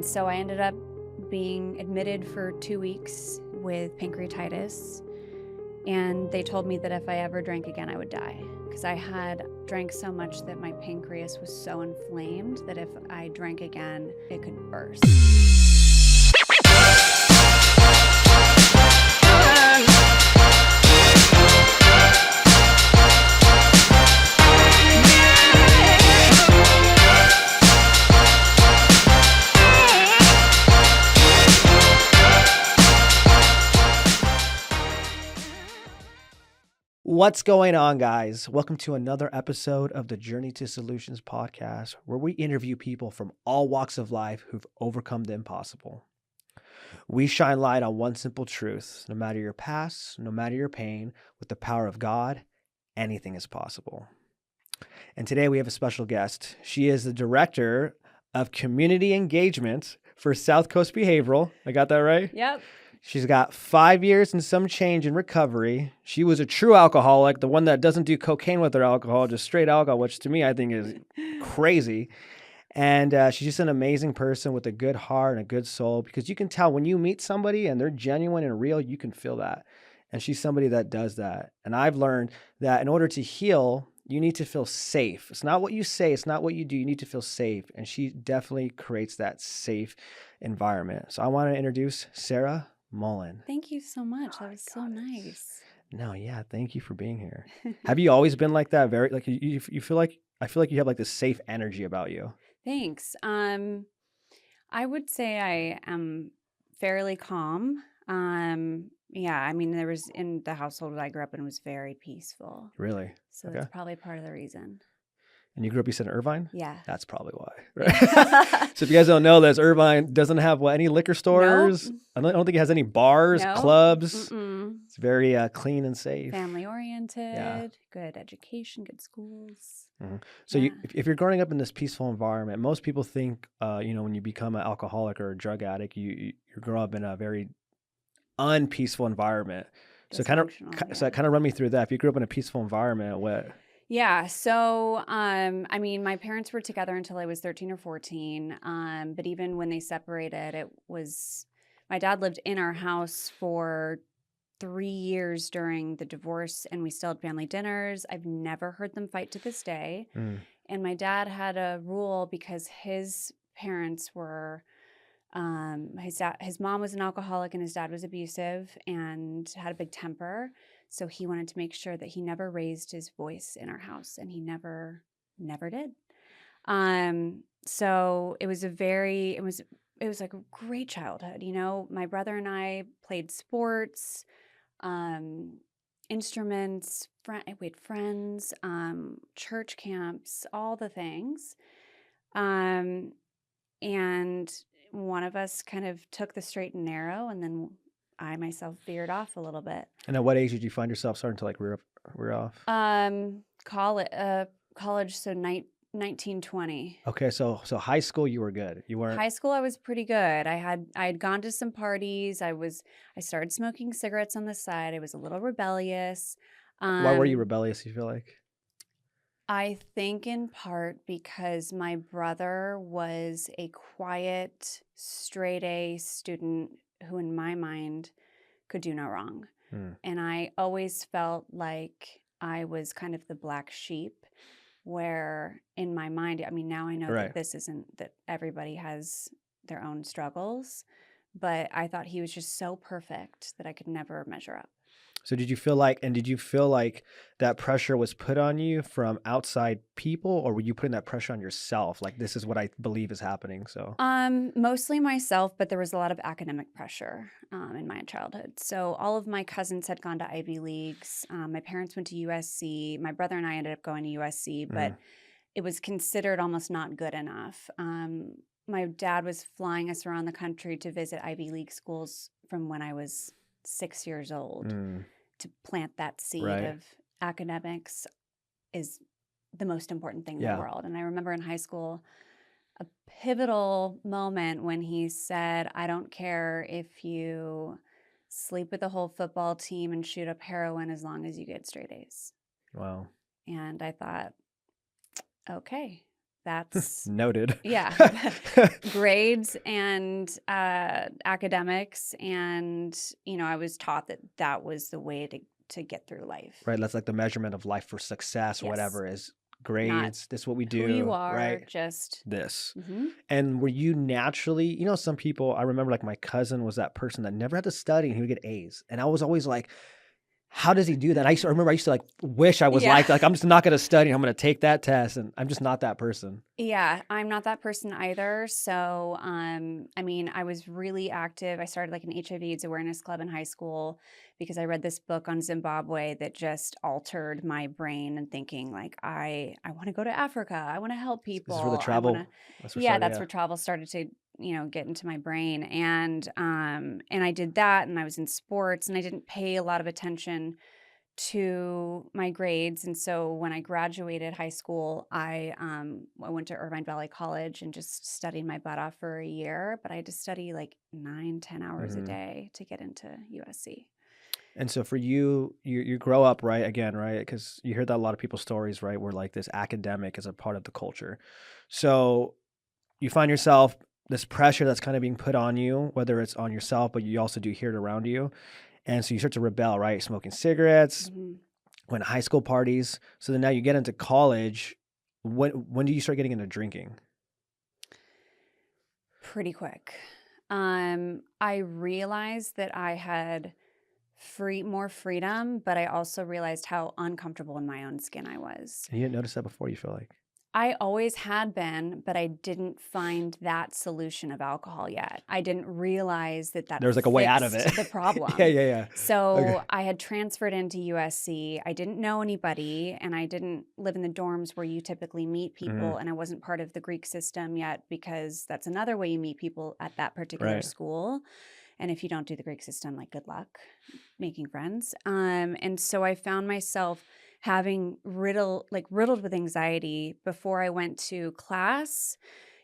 And so I ended up being admitted for 2 weeks with pancreatitis. And they told me that if I ever drank again, I would die. Because I had drank so much that my pancreas was so inflamed that if I drank again, it could burst. What's going on, guys? Welcome to another episode of the Journey to Solutions podcast, where we interview people from all walks of life who've overcome the impossible. We shine light on one simple truth: no matter your past, no matter your pain, with the power of God, anything is possible. And today we have a special guest. She is the director of community engagement for South Coast Behavioral. I got that right? Yep. She's got 5 years and some change in recovery. She was a true alcoholic, the one that doesn't do cocaine with her alcohol, just straight alcohol, which to me I think is crazy. And she's just an amazing person with a good heart and a good soul, because you can tell when you meet somebody and they're genuine and real, you can feel that. And she's somebody that does that. And I've learned that in order to heal, you need to feel safe. It's not what you say, it's not what you do. You need to feel safe. And she definitely creates that safe environment. So I want to introduce Sarah Mullin. Thank you so much. That was so nice. No, yeah, thank you for being here. Have you always been like that? Very like you feel like I feel like you have like this safe energy about you. Thanks. I would say I am fairly calm. Yeah, I mean, there was in the household that I grew up in was very peaceful. Really? So Okay. that's probably part of the reason. And you grew up, you said, in Irvine? Yeah. That's probably why. Right? So if you guys don't know this, Irvine doesn't have any liquor stores. Nope. I don't think it has any bars, Nope. clubs. Mm-mm. It's very clean and safe. Family oriented, Yeah. good education, good schools. Mm-hmm. So Yeah. if you're growing up in this peaceful environment, most people think, when you become an alcoholic or a drug addict, you grow up in a very unpeaceful environment. So Dysfunctional, kind of run me through that. If you grew up in a peaceful environment, what? Yeah. So, I mean, my parents were together until I was 13 or 14. But even when they separated, my dad lived in our house for 3 years during the divorce, and we still had family dinners. I've never heard them fight to this day. Mm. And my dad had a rule because his parents were, his mom was an alcoholic and his dad was abusive and had a big temper. So he wanted to make sure that he never raised his voice in our house, and he never did. So it was like a great childhood. You know, my brother and I played sports, instruments, we had friends, church camps, all the things. And one of us kind of took the straight and narrow, and then I myself veered off a little bit. And at what age did you find yourself starting to rear off? College, so 19, 20. Okay, so high school you were good. You weren't. High school I was pretty good. I had gone to some parties. I started smoking cigarettes on the side. I was a little rebellious. Why were you rebellious, you feel like? I think in part because my brother was a quiet, straight A student who in my mind could do no wrong. And I always felt like I was kind of the black sheep, where in my mind, I mean, now I know Right. that everybody has their own struggles, but I thought he was just so perfect that I could never measure up. So did you feel like that pressure was put on you from outside people, or were you putting that pressure on yourself? Like, this is what I believe is happening. So mostly myself, but there was a lot of academic pressure in my childhood. So all of my cousins had gone to Ivy Leagues. My parents went to USC. My brother and I ended up going to USC, but it was considered almost not good enough. My dad was flying us around the country to visit Ivy League schools from when I was 6 years old. To plant that seed of academics is the most important thing in the world. And I remember in high school, a pivotal moment when he said, "I don't care if you sleep with the whole football team and shoot up heroin as long as you get straight A's." Wow. And I thought, okay, That's Noted. yeah, grades and academics, and I was taught that that was the way to get through life. Right, that's like the measurement of life for success or Yes, whatever is not grades. This is what we who you do, are, right? just This. mhm. And were you naturally, some people, I remember like my cousin was that person that never had to study and he would get A's. And I was always like, how does he do that? I used to like wish I was Yeah. like I'm just not going to study. I'm going to take that test. And I'm just not that person. Yeah, I'm not that person either. So, I mean, I was really active. I started like an HIV/AIDS awareness club in high school because I read this book on Zimbabwe that just altered my brain and thinking like I want to go to Africa. I want to help This is where the people. I want to travel, that's what Yeah, started. that's Yeah. where travel started to, get into my brain. And I did that, and I was in sports, and I didn't pay a lot of attention to my grades. And so when I graduated high school, I went to Irvine Valley College and just studied my butt off for a year. But I had to study like 9, 10 hours a Mhm. day to get into USC. And so for you grow up, right? Again, right? Because you hear that a lot of people's stories, right? Where like this academic is a part of the culture. So you find yourself this pressure that's kind of being put on you, whether it's on yourself, but you also do hear it around you. And so you start to rebel, right? Smoking cigarettes, Mhm. going to high school parties. So then now you get into college. When do you start getting into drinking? Pretty quick. I realized that I had more freedom, but I also realized how uncomfortable in my own skin I was. And you didn't notice that before, you feel like? I always had been, but I didn't find that solution of alcohol yet. I didn't realize that that There's like a way out of it. fixed the Yeah, problem. yeah, yeah. Okay. So I had transferred into USC. I didn't know anybody, and I didn't live in the dorms where you typically meet Mhm. people, and I wasn't part of the Greek system yet because that's another way you meet people at that particular Right. school. And if you don't do the Greek system, like good luck making friends. And so I found myself having riddled with anxiety before I went to class.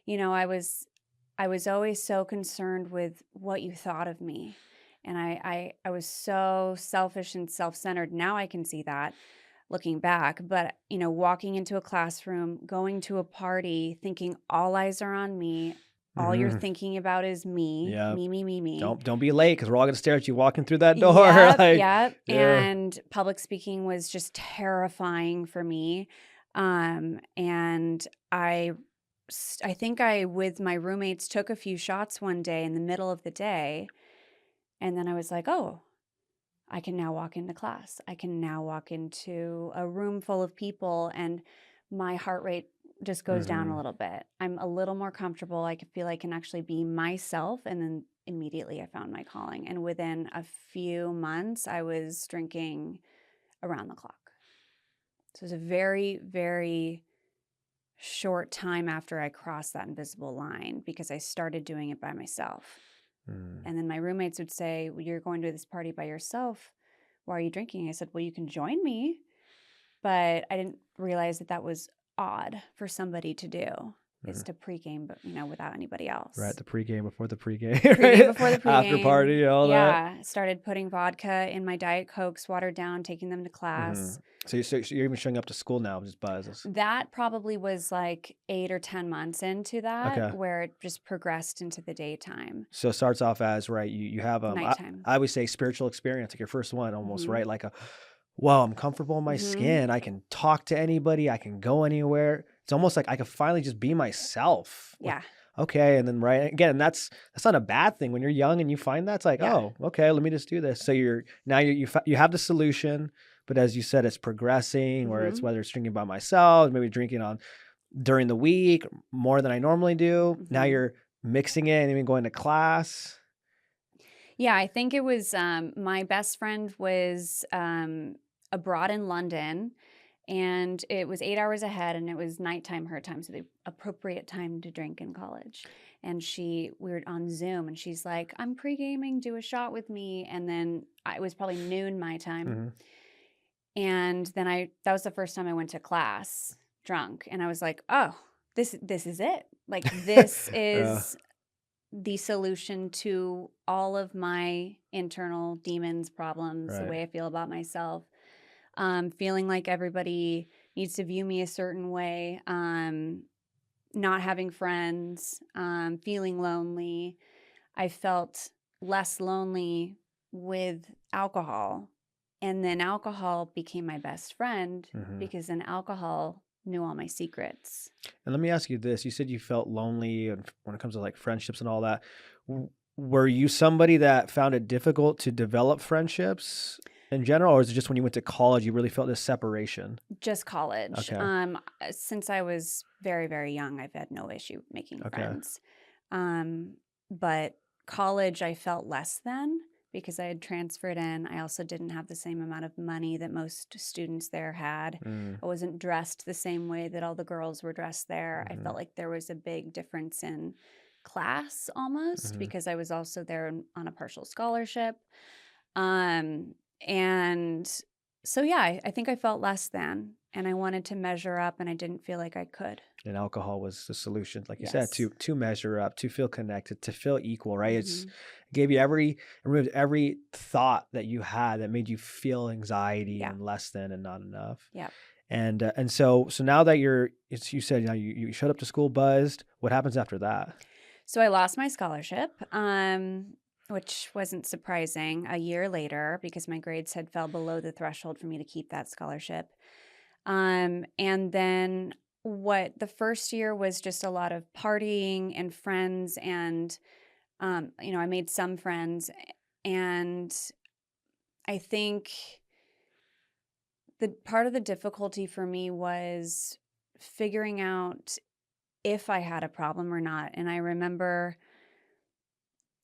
I was always so concerned with what you thought of me. And I was so selfish and self-centered. Now I can see that looking back, but walking into a classroom, going to a party, thinking all eyes are on me, all you're Mhm. thinking about is me, Yeah. me, me, me, me. Don't be late because we're all gonna stare at you walking through that door. Yep, Like, yep, yeah. and public speaking was just terrifying for me, and I think I, with my roommates, took a few shots one day in the middle of the day, and then I was like, "Oh, I can now walk into class. I can now walk into a room full of people, and my heart rate just goes down a Mhm. little bit. I'm a little more comfortable. I can feel I can actually be myself." And then immediately I found my calling. And within a few months, I was drinking around the clock. So it was a very, very short time after I crossed that invisible line because I started doing it by myself. Mm. And then my roommates would say, "Well, you're going to this party by yourself. Why are you drinking?" I said, "Well, you can join me." But I didn't realize that that was odd for somebody to do, is Mhm. to pregame, but without anybody Right, else. the pregame before the pregame, Pregame right? before the After pregame. party, all that. Yeah. Started putting vodka in my Diet Cokes, watered down, taking them to class. Mhm. So you're even showing up to school now just buzzes. That probably was like 8 or 10 months into that, Okay. where it just progressed into the daytime, So it starts off as, right, you have, nighttime. I always say spiritual experience, like your first one almost, Mm-hmm. right? Like wow, I'm comfortable in my Mm-hmm. skin. I can talk to anybody. I can go anywhere. It's almost like I could finally just be myself. Like, Yeah. okay. And then right again, that's not a bad thing when you're young and you find that it's like, Yeah. oh, okay, let me just do this. So you have the solution, but as you said, it's progressing where it's Mm-hmm. whether it's drinking by myself, maybe drinking on during the week more than I normally do. Now Mm-hmm. you're mixing it and even going to class. Yeah, I think it was my best friend was abroad in London, and it was 8 hours ahead, and it was nighttime her time, so the appropriate time to drink in college. And we were on Zoom, and she's like, "I'm pre-gaming, do a shot with me." And then it was probably noon my time, Hmm. and then that was the first time I went to class drunk, and I was like, "Oh, this is it. Like this Yeah, is the solution to all of my internal demons, problems, the right. way I feel about myself, feeling like everybody needs to view me a certain way. not having friends, feeling lonely. I felt less lonely with alcohol. And then alcohol became my best friend Mm-hmm. because then alcohol knew all my secrets. And let me ask you this. You said you felt lonely and when it comes to like friendships and all that. Were you somebody that found it difficult to develop friendships in general, or is it just when you went to college you really felt this separation? Just college. Okay. Since I was very, very young, I've had no issue making Okay. friends. But college, I felt less than because I had transferred in. I also didn't have the same amount of money that most students there had. Mm, I wasn't dressed the same way that all the girls were dressed there. I mm-hmm. felt like there was a big difference in class almost Mm-hmm. because I was also there on a partial scholarship. Um, and so, yeah, I think I felt less than, and I wanted to measure up, and I didn't feel like I could. And alcohol was the solution, like you said, Yes. to measure up, to feel connected, to feel equal, right? It's Hmm. gave you removed every thought that you had that made you feel anxiety Yeah. and less than and not enough. Yeah. And so now that you said, you showed up to school buzzed. What happens after that? So I lost my scholarship, which wasn't surprising a year later because my grades had fell below the threshold for me to keep that scholarship. And then what the first year was just a lot of partying and friends and I made some friends, and I think the part of the difficulty for me was figuring out if I had a problem or not. And I remember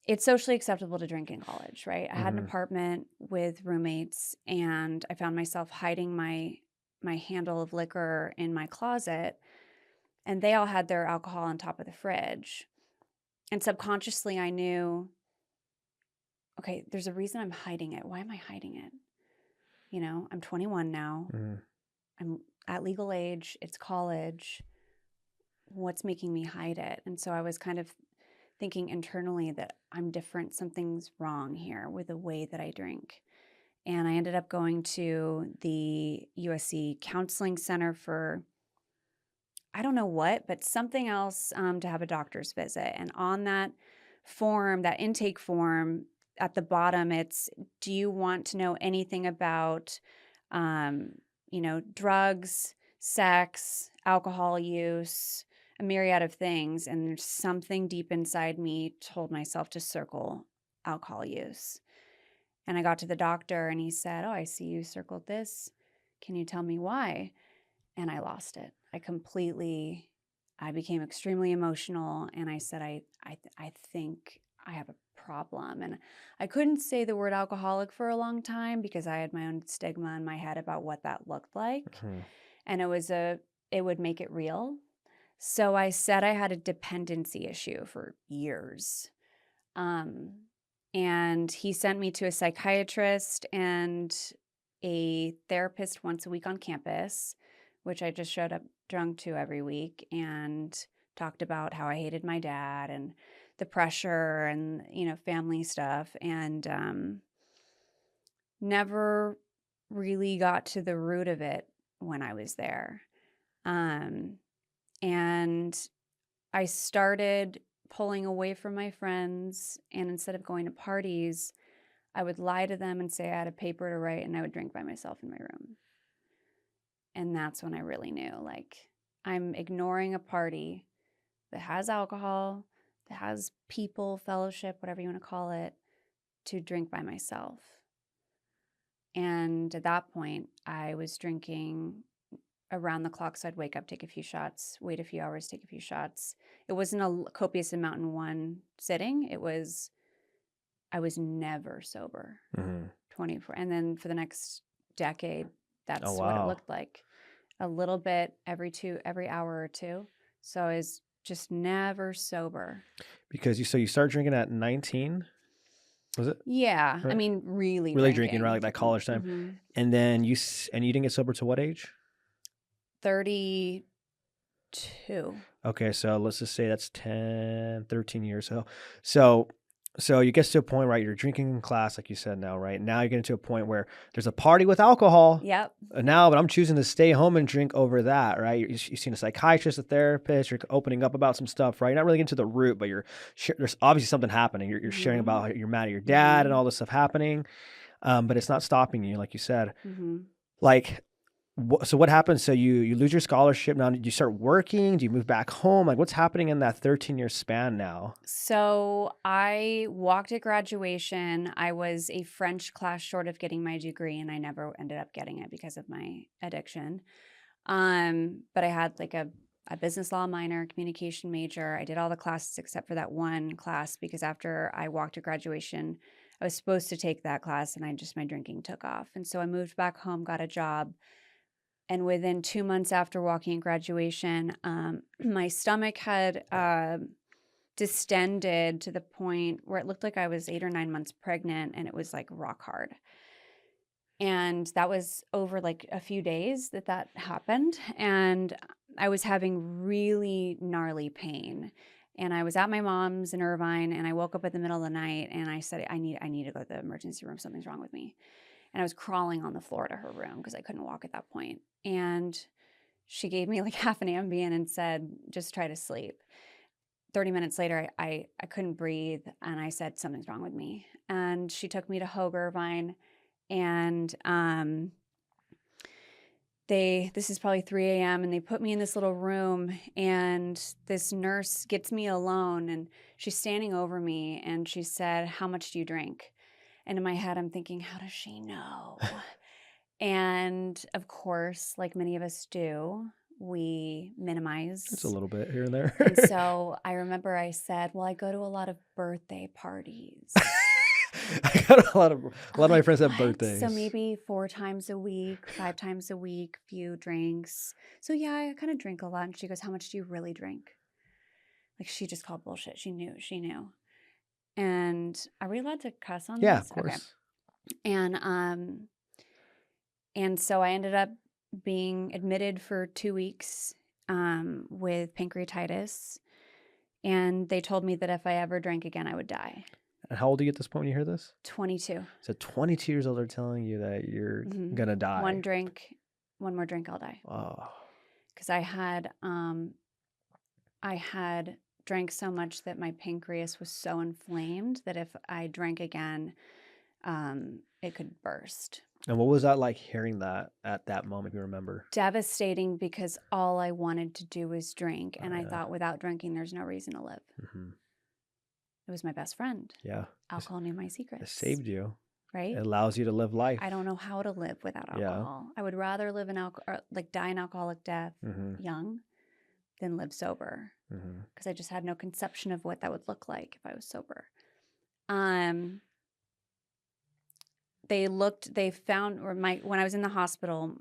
it's socially acceptable to drink in college, right? I had an Mm-hmm. apartment with roommates, and I found myself hiding my handle of liquor in my closet, and they all had their alcohol on top of the fridge. And subconsciously I knew, okay, there's a reason I'm hiding it. Why am I hiding it? I'm 21 now. Mm-hmm. I'm at legal age. It's college. What's making me hide it? And so I was kind of thinking internally that I'm different. Something's wrong here with the way that I drink. And I ended up going to the USC Counseling Center for, I don't know what, but something else, to have a doctor's visit. And on that form, that intake form, at the bottom, it's, do you want to know anything about, drugs, sex, alcohol use, a myriad of things. And there's something deep inside me told myself to circle alcohol use. And I got to the doctor and he said, "Oh, I see you circled this. Can you tell me why?" And I lost it. I became extremely emotional, and I said, I think I have a problem. And I couldn't say the word alcoholic for a long time because I had my own stigma in my head about what that looked like. Mm-hmm. And it would make it real. So I said I had a dependency issue for years. Um, and he sent me to a psychiatrist and a therapist once a week on campus, which I just showed up drunk to every week and talked about how I hated my dad and the pressure and, family stuff. And never really got to the root of it when I was there. And I started pulling away from my friends, and instead of going to parties, I would lie to them and say I had a paper to write, and I would drink by myself in my room. And that's when I really knew, like, I'm ignoring a party that has alcohol, that has people, fellowship, whatever you want to call it, to drink by myself. And at that point, I was drinking around the clock. So I'd wake up, take a few shots, wait a few hours, take a few shots. It wasn't a copious amount in one sitting. I was never sober. Mm-hmm. 24. And then for the next decade, Oh, that's what it wow. looked like. A little bit every hour or two. So I was just never sober. Because you start drinking at 19, was it? Yeah. I Right? mean, really Really drinking around like drinking. that college time. Mm-hmm. And then you didn't get sober to what age? 32. Okay, so let's just say that's 10, 13 years. So So you get to a point, right? You're drinking in class, like you said now, right? Now you're getting to a point where there's a party with alcohol. Yep. Now, but I'm choosing to stay home and drink over that, right? You've seen a psychiatrist, a therapist, you're opening up about some stuff, right? You're not really getting to the root, but there's obviously something happening. You're sharing Mhm. about how you're mad at your dad and Mhm. all this stuff happening, but it's not stopping you, like you said. Mhm. Like, so what happens? So you lose your scholarship. Now, do you start working? Do you move back home? Like, what's happening in that 13-year span now? So I walked at graduation. I was a French class short of getting my degree, and I never ended up getting it because of my addiction. But I had like a business law minor, communication major. I did all the classes except for that one class because after I walked at graduation, I was supposed to take that class, and my drinking took off. And so I moved back home, got a job, and within 2 months after walking at graduation, my stomach had distended to the point where it looked like I was 8 or 9 months pregnant, and it was like rock hard. And that was over like a few days that happened. And I was having really gnarly pain. And I was at my mom's in Irvine, and I woke up in the middle of the night, and I said, I need to go to the emergency room. Something's wrong with me. And I was crawling on the floor to her room because I couldn't walk at that point. And she gave me like half an Ambien and said, just try to sleep. 30 minutes later, I couldn't breathe, and I said, something's wrong with me. And she took me to Hoag Irvine, and this is probably 3 a.m., and they put me in this little room, and this nurse gets me alone, and she's standing over me, and she said, how much do you drink? And in my head, I'm thinking, how does she know? And of course, like many of us do, we It's a minimize. little bit here and there. And so I remember I said, well, I go to a lot of birthday parties. I got a lot of I'm my like, friends have what? birthdays. So maybe 4 times a week, 5 times a week, few drinks. So yeah, I kind of drink a lot. And she goes, how much do you really drink? Like, she just called bullshit. She knew. And are we allowed to cuss on Yeah, this? of course. Okay. And so I ended up being admitted for 2 weeks with pancreatitis. And they told me that if I ever drank again, I would die. And how old are you at this point when you hear this? 22. So 22 years old, they're telling you that you're gonna die. One more drink, I'll die. Oh. Because I had drank so much that my pancreas was so inflamed that if I drank again, it could burst. And what was that like hearing that at that moment, if you remember? Devastating, because all I wanted to do was drink. And I thought, without drinking, there's no reason to live. Mm-hmm. It was my best friend. Yeah. Alcohol knew my secrets. It saved you. Right? It allows you to live life. I don't know how to live without alcohol. I would rather live die an alcoholic death young than live sober, because I just had no conception of what that would look like if I was sober. When I was in the hospital,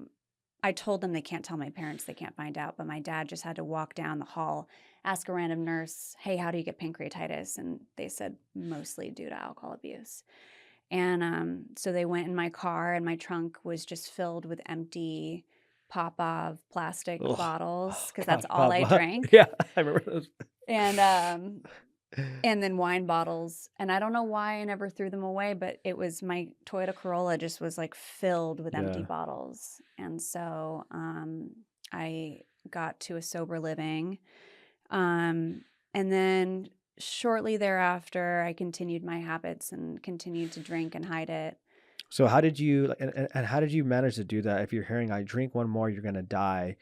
I told them they can't tell my parents, they can't find out, but my dad just had to walk down the hall, ask a random nurse, hey, how do you get pancreatitis? And they said, mostly due to alcohol abuse. And so they went in my car, and my trunk was just filled with empty Popov plastic bottles, because that's all I drank. Yeah, I remember those. And then wine bottles. And I don't know why I never threw them away, but it was my Toyota Corolla just was like filled with empty bottles. And so I got to a sober living. And then shortly thereafter, I continued my habits and continued to drink and hide it. So how did you and how did you manage to do that? If you're hearing, I drink one more, you're gonna die.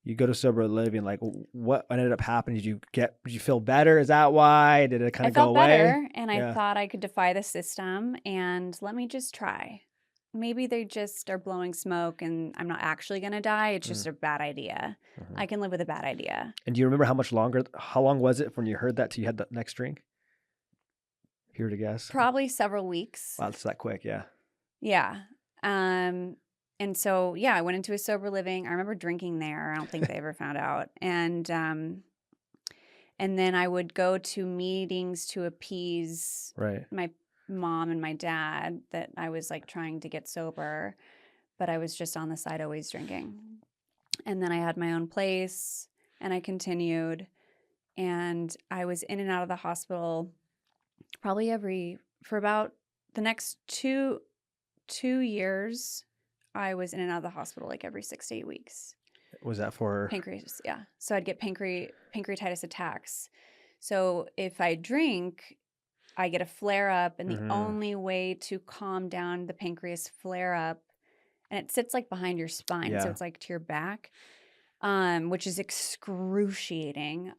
You go to sober living. Like, what ended up happening? Did you feel better? Is that why? Did it kind of go away? I felt better, and I thought I could defy the system, and let me just try. Maybe they just are blowing smoke, and I'm not actually gonna die. It's just a bad idea. I can live with a bad idea. And do you remember how long was it from you heard that till you had the next drink? If you were to guess. Probably several weeks. Wow, it's that quick, yeah. Yeah. And so, yeah, I went into a sober living. I remember drinking there. I don't think they ever found out. And then I would go to meetings to appease my mom and my dad that I was like trying to get sober, but I was just on the side always drinking. And then I had my own place, and I continued. And I was in and out of the hospital probably for about the next two years, I was in and out of the hospital like every 6 to 8 weeks. Was that for? Pancreas, yeah. So I'd get pancreatitis attacks. So if I drink, I get a flare up, and the only way to calm down the pancreas flare up, and it sits like behind your spine, so it's like to your back, which is excruciating,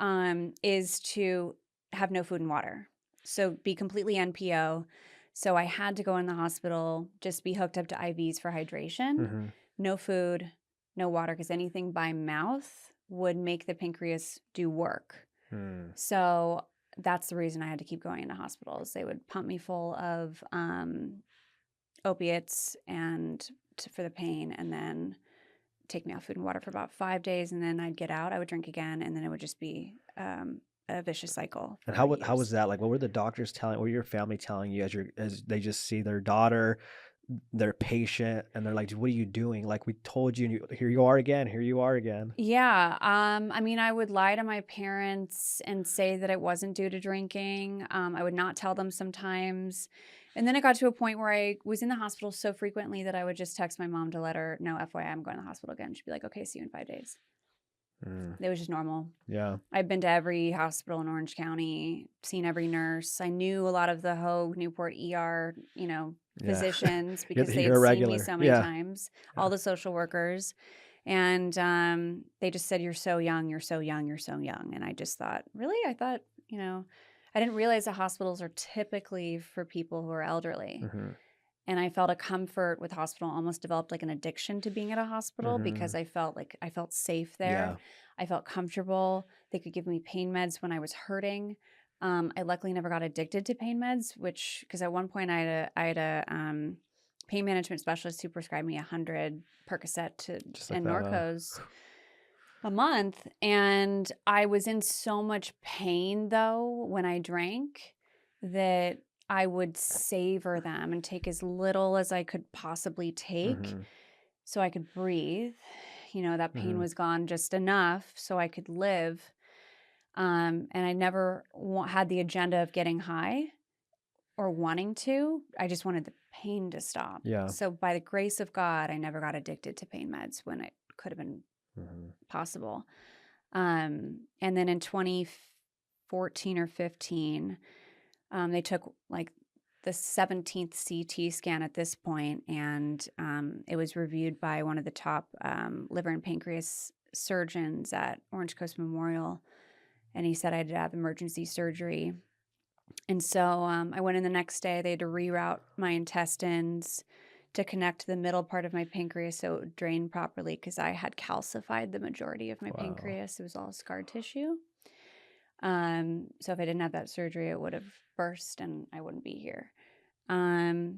is to have no food and water. So be completely NPO. So I had to go in the hospital, just be hooked up to IVs for hydration, no food, no water, because anything by mouth would make the pancreas do work. So that's the reason I had to keep going into hospitals. They would pump me full of opiates for the pain, and then take me off food and water for about 5 days, and then I'd get out. I would drink again, and then it would just be a vicious cycle. And how was that? Like, what were the doctors telling? What were your family telling you as they just see their daughter, their patient, and they're like, "What are you doing? Like, we told you, and here you are again. Here you are again." Yeah. I mean, I would lie to my parents and say that it wasn't due to drinking. I would not tell them sometimes. And then it got to a point where I was in the hospital so frequently that I would just text my mom to let her know, FYI, I'm going to the hospital again. She'd be like, okay, see you in 5 days. It was just normal. Yeah. I've been to every hospital in Orange County, seen every nurse. I knew a lot of the Hoag, Newport ER, physicians because they had seen me so many times, all the social workers. And they just said, you're so young, you're so young, you're so young. And I just thought, really? I thought, I didn't realize the hospitals are typically for people who are elderly. And I felt a comfort with hospital, almost developed like an addiction to being at a hospital because I felt safe there. I felt comfortable. They could give me pain meds when I was hurting. I luckily never got addicted to pain meds, because at one point I had a pain management specialist who prescribed me 100 Percocet and Norcos a month. And I was in so much pain, though, when I drank, that I would savor them and take as little as I could possibly take so I could breathe. That pain was gone just enough so I could live. And I never had the agenda of getting high or wanting to. I just wanted the pain to stop. Yeah. So by the grace of God, I never got addicted to pain meds when it could have been possible. And then in 2014 or 15, they took like the 17th CT scan at this point, and it was reviewed by one of the top liver and pancreas surgeons at Orange Coast Memorial, and he said I had to have emergency surgery. And so I went in the next day. They had to reroute my intestines to connect the middle part of my pancreas so it would drain properly, because I had calcified the majority of my pancreas. It was all scar tissue. So if I didn't have that surgery, it would have burst and I wouldn't be here. I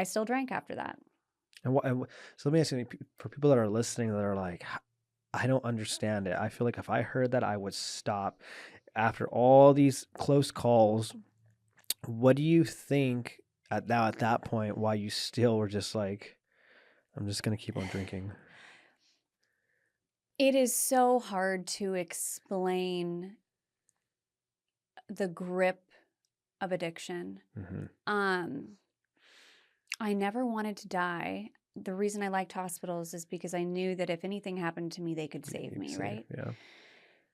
still drank after that. So let me ask you, for people that are listening that are like, I don't understand it. I feel like if I heard that, I would stop. After all these close calls, what do you think at that point, why you still were just like, I'm just going to keep on drinking? It is so hard to explain the grip of addiction. I never wanted to die. The reason I liked hospitals is because I knew that if anything happened to me, they could save me, right? Yeah.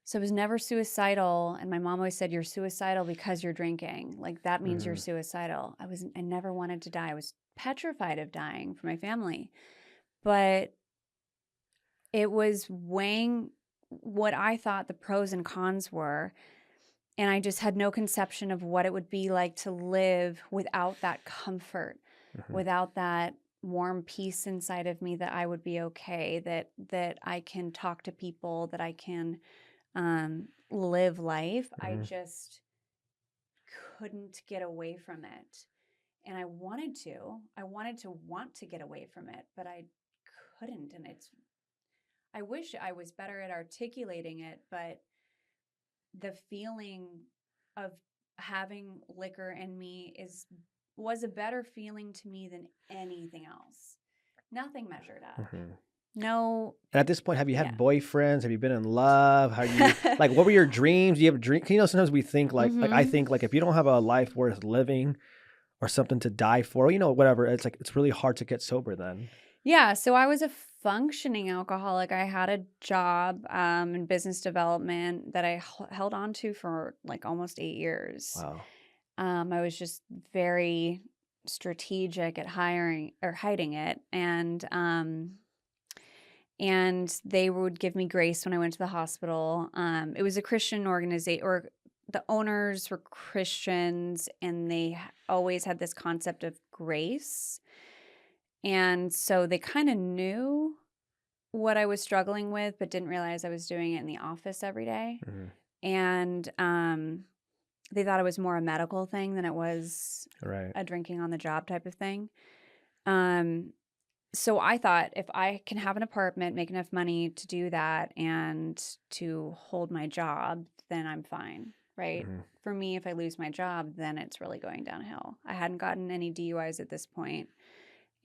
So I was never suicidal. And my mom always said, you're suicidal because you're drinking. Like, that means you're suicidal. I never wanted to die. I was petrified of dying for my family. But it was weighing what I thought the pros and cons were. And I just had no conception of what it would be like to live without that comfort, without that warm peace inside of me that I would be okay, that I can talk to people, that I can live life. I just couldn't get away from it. And I wanted to want to get away from it, but I couldn't. And I wish I was better at articulating it, but the feeling of having liquor in me was a better feeling to me than anything else. Nothing measured up. No, And at this point, have you yeah. had boyfriends? Have you been in love? How you like? What were your dreams? Do you have a dream? You know, sometimes we think like I Mhm. think like if you don't have a life worth living or something to die for, you know, whatever, it's like it's really hard to get sober then. Yeah, so I was a functioning alcoholic. I had a job in business development that I held on to for like almost 8 years. Wow. I was just very strategic at hiring or hiding it, and they would give me grace when I went to the hospital. It was a Christian organization, or the owners were Christians, and they always had this concept of grace. And so they kind of knew what I was struggling with, but didn't realize I was doing it in the office every day. Mhm. And they thought it was more a medical thing than it was Right. a drinking on the job type of thing. Um, so I thought if I can have an apartment, make enough money to do that and to hold my job, then I'm fine, right? Mhm. For me, if I lose my job, then it's really going downhill. I hadn't gotten any DUIs at this point.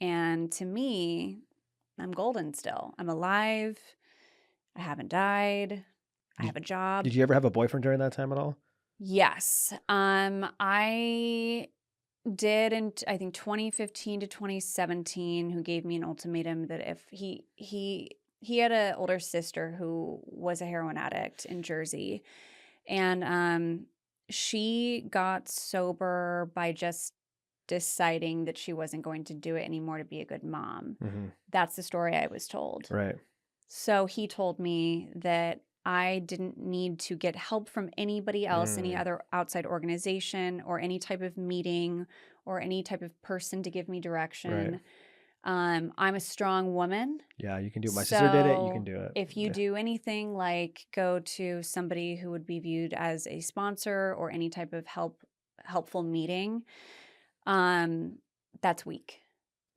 And to me, I'm golden still. I'm alive. I haven't died. I have Did, a job. did you ever have a boyfriend during that time at all? Yes. I did in I think 2015 to 2017, who gave me an ultimatum that if he had an older sister who was a heroin addict in Jersey, and she got sober by just deciding that she wasn't going to do it anymore to be a good mom. Mm-hmm. That's the story I was told. Right. So he told me that I didn't need to get help from anybody else, any Mm. other outside organization or any type of meeting or any type of person to give me Right. direction. I'm a strong woman. Yeah, you can do it. My sister did it. You can So do it. if you Yeah. do anything like go to somebody who would be viewed as a sponsor or any type of helpful meeting, that's weak.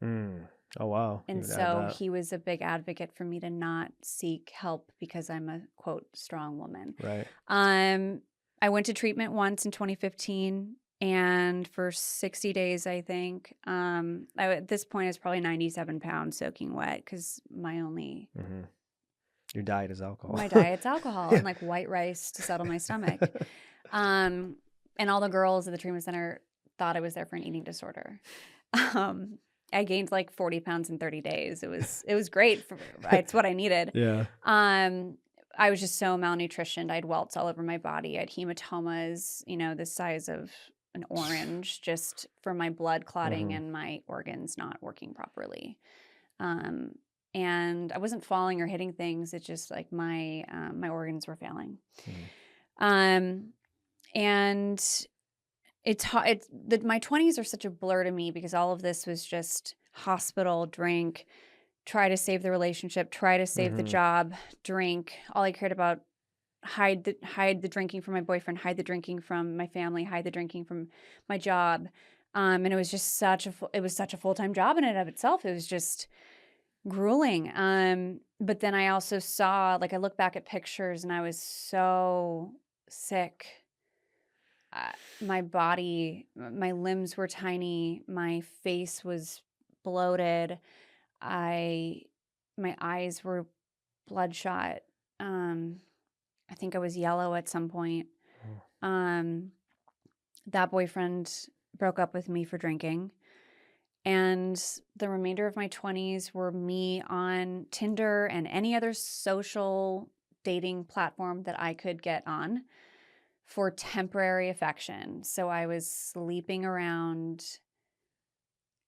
Mm. Oh, wow. You And would add so that. he was a big advocate for me to not seek help because I'm a quote strong woman. Right. I went to treatment once in 2015, and for 60 days, I think. At this point, I was probably 97 pounds soaking wet because Mm-hmm. Your diet is alcohol. my diet's alcohol Yeah. and like white rice to settle my stomach. And all the girls at the treatment center thought I was there for an eating disorder. Um, I gained like 40 pounds in 30 days. It was great. It's what I needed. Yeah. I was just so malnutritioned. I had welts all over my body. I had hematomas, the size of an orange, just from my blood clotting Mm-hmm. and my organs not working properly. And I wasn't falling or hitting things. It's just like my organs were failing. Mm-hmm. And my 20s are such a blur to me because all of this was just hospital, drink, try to save the relationship, try to save the Mm-hmm. job, drink. All I cared about, hide the drinking from my boyfriend, hide the drinking from my family, hide the drinking from my job. And it was just such a full-time job in and of itself. It was just grueling. But then I also saw, like, I look back at pictures and I was so sick. My body, my limbs were tiny. My face was bloated. My eyes were bloodshot. I think I was yellow at some point. That boyfriend broke up with me for drinking. And the remainder of my 20s were me on Tinder and any other social dating platform that I could get on for temporary affection. So I was sleeping around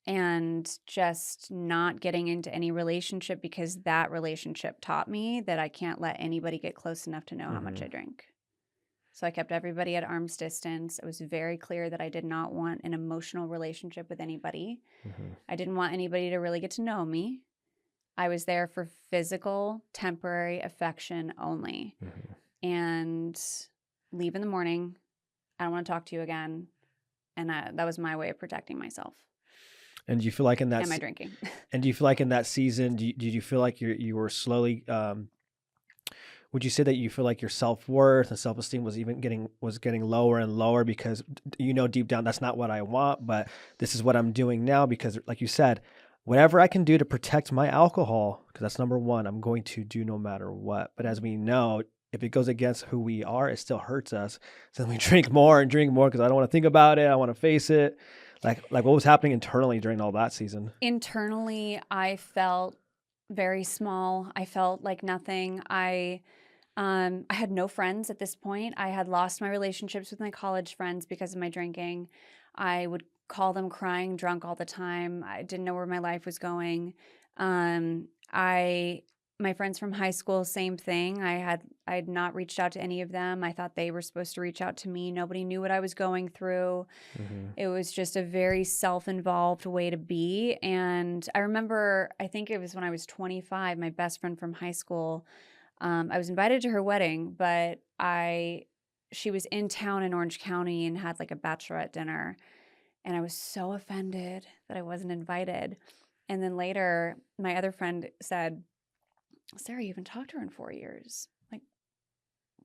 and just not getting into any relationship because that relationship taught me that I can't let anybody get close enough to know how much Mm-hmm. I drink. So I kept everybody at arm's distance. It was very clear that I did not want an emotional relationship with anybody. Mm-hmm. I didn't want anybody to really get to know me. I was there for physical, temporary affection only. Mm-hmm. And leave in the morning. I don't want to talk to you again. And that was my way of protecting myself And do you feel like in that and my drinking. And do you feel like in that season, did you feel like you were slowly? Would you say that you feel like your self-worth and self-esteem was getting lower and lower because deep down that's not what I want, but this is what I'm doing now because, like you said, whatever I can do to protect my alcohol, because that's number one, I'm going to do no matter what. But as we know, if it goes against who we are, it still hurts us. So then we drink more and drink more because I don't want to think about it. I want to face it. Like what was happening internally during all that season? Internally, I felt very small. I felt like nothing. I had no friends at this point. I had lost my relationships with my college friends because of my drinking. I would call them crying drunk all the time. I didn't know where my life was going. I My friends from high school, same thing. I had not reached out to any of them. I thought they were supposed to reach out to me. Nobody knew what I was going through. Mm-hmm. It was just a very self-involved way to be. And I remember, I think it was when I was 25, my best friend from high school, I was invited to her wedding, but she was in town in Orange County and had like a bachelorette dinner. And I was so offended that I wasn't invited. And then later, my other friend said, Sarah, you haven't talked to her in 4 years. Like,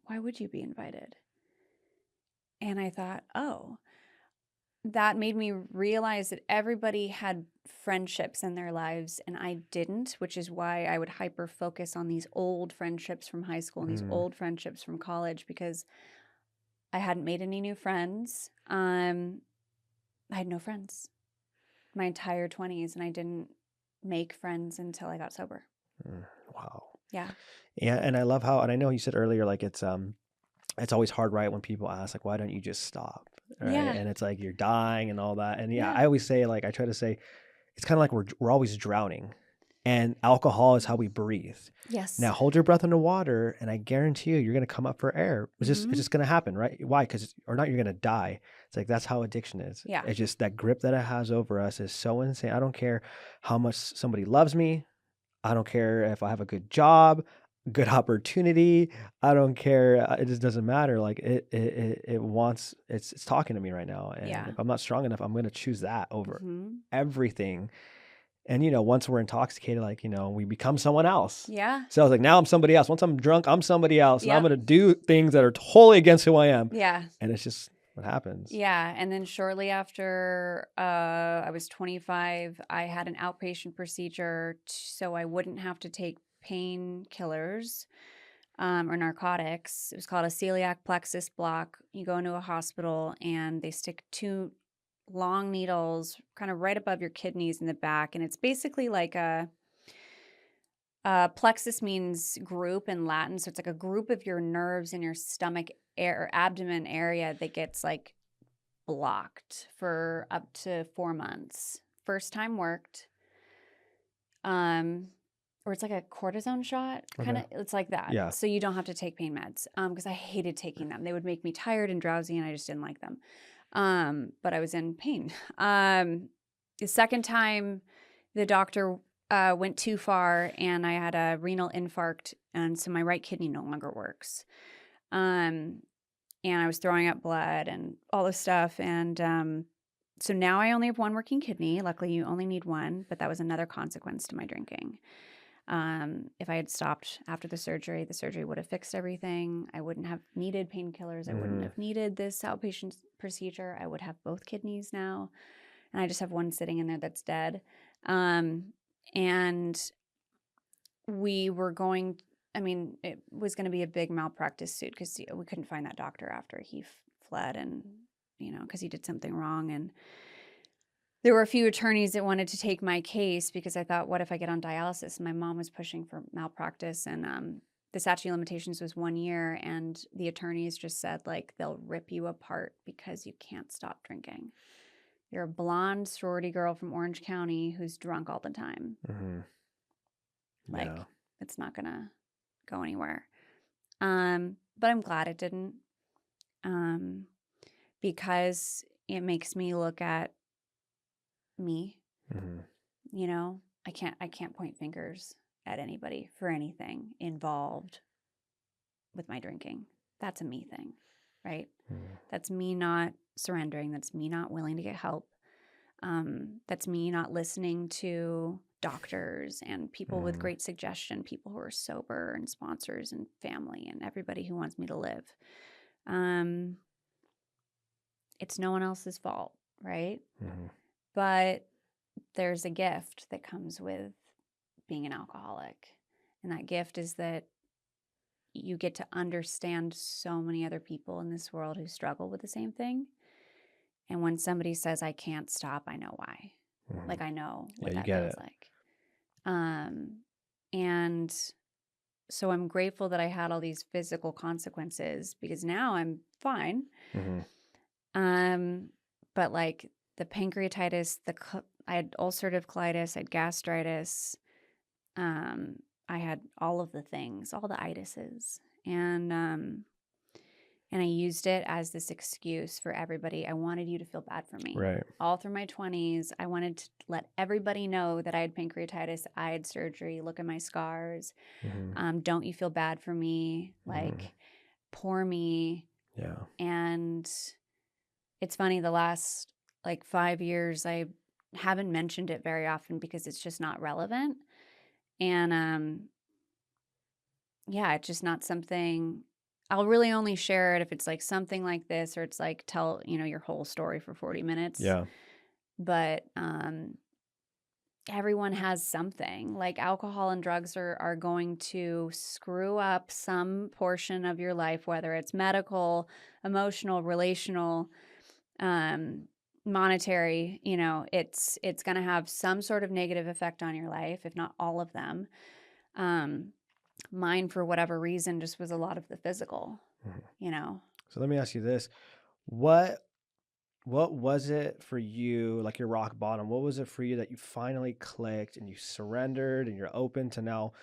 why would you be invited? And I thought, oh, that made me realize that everybody had friendships in their lives and I didn't, which is why I would hyper focus on these old friendships from high school and these old friendships from college because I hadn't made any new friends. I had no friends my entire 20s and I didn't make friends until I got sober. Wow. Yeah. Yeah, and I love how, and I know you said earlier, like it's always hard, right, when people ask, like, why don't you just stop, right? Yeah. And it's like you're dying and all that. And yeah, Yeah. I always say, like, I try to say, it's kind of like we're always drowning, and alcohol is how we breathe. Yes. Now hold your breath underwater, and I guarantee you're gonna come up for air. It's just gonna happen, right? Why? Because or not, you're gonna die. It's like that's how addiction is. Yeah. It's just that grip that it has over us is so insane. I don't care how much somebody loves me. I don't care if I have a good job, good opportunity. I don't care. It just doesn't matter. Like it wants. It's talking to me right now, and Yeah. if I'm not strong enough, I'm gonna choose that over Mm-hmm. everything. And once we're intoxicated, like we become someone else. Yeah. So I was like, now I'm somebody else. Once I'm drunk, I'm somebody else, and I'm Yep. gonna do things that are totally against who I am. Yeah. And it's just what happens. Yeah, and then shortly after I was 25, I had an outpatient procedure so I wouldn't have to take painkillers or narcotics. It was called a celiac plexus block. You go into a hospital and they stick two long needles kind of right above your kidneys in the back, and it's basically like plexus means group in Latin, so it's like a group of your nerves in your stomach or abdomen area that gets like blocked for up to 4 months. First time worked. Or it's like a cortisone shot, kind of. It's like that. Yeah. So you don't have to take pain meds. Because I hated taking them. They would make me tired and drowsy, and I just didn't like them. But I was in pain. The second time, the doctor went too far, and I had a renal infarct, and so my right kidney no longer works. And I was throwing up blood and all this stuff. And so now I only have one working kidney. Luckily, you only need one, but that was another consequence to my drinking. If I had stopped after the surgery would have fixed everything. I wouldn't have needed painkillers. I wouldn't have needed this outpatient procedure. I would have both kidneys now. And I just have one sitting in there that's dead. And we were going, it was going to be a big malpractice suit because we couldn't find that doctor after he fled and, because he did something wrong. And there were a few attorneys that wanted to take my case because I thought, what if I get on dialysis? My mom was pushing for malpractice, and the statute of limitations was 1 year, and the attorneys just said, like, they'll rip you apart because you can't stop drinking. You're a blonde sorority girl from Orange County who's drunk all the time. Like, it's not going to go anywhere. But I'm glad it didn't, because it makes me look at me. I can't point fingers at anybody for anything involved with my drinking. That's a me thing, right? That's me not surrendering. That's me not willing to get help. That's me not listening to doctors and people with great suggestion, people who are sober, and sponsors and family and everybody who wants me to live. It's no one else's fault, right? But there's a gift that comes with being an alcoholic. And that gift is that you get to understand so many other people in this world who struggle with the same thing. And when somebody says, I can't stop, I know why. Like, I know what Yeah, you that get feels it. like. And so I'm grateful that I had all these physical consequences because now I'm fine. But like the pancreatitis, I had ulcerative colitis, I had gastritis. I had all of the things, all the itises. And I used it as this excuse for everybody. I wanted you to feel bad for me. Right. All through my 20s, I wanted to let everybody know that I had pancreatitis, I had surgery, look at my scars. Don't you feel bad for me? Like, poor me. Yeah. And it's funny, the last like 5 years, I haven't mentioned it very often because it's just not relevant. And yeah, it's just not something. I'll really only share it if it's like something like this, or it's like tell, your whole story for 40 minutes. Yeah. But everyone has something. Like alcohol and drugs are going to screw up some portion of your life, whether it's medical, emotional, relational, monetary. It's going to have some sort of negative effect on your life, if not all of them. Mine, for whatever reason, just was a lot of the physical, So let me ask you this. What was it for you, like your rock bottom? What was it for you that you finally clicked and you surrendered and you're open to now,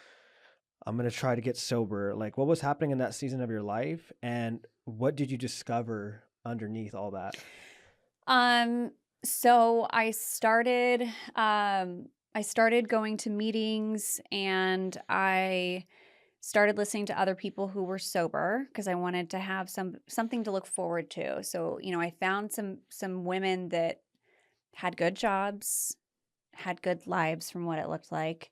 I'm going to try to get sober? Like what was happening in that season of your life and what did you discover underneath all that? So I started going to meetings, and I started listening to other people who were sober because I wanted to have something to look forward to. So, I found some women that had good jobs, had good lives from what it looked like,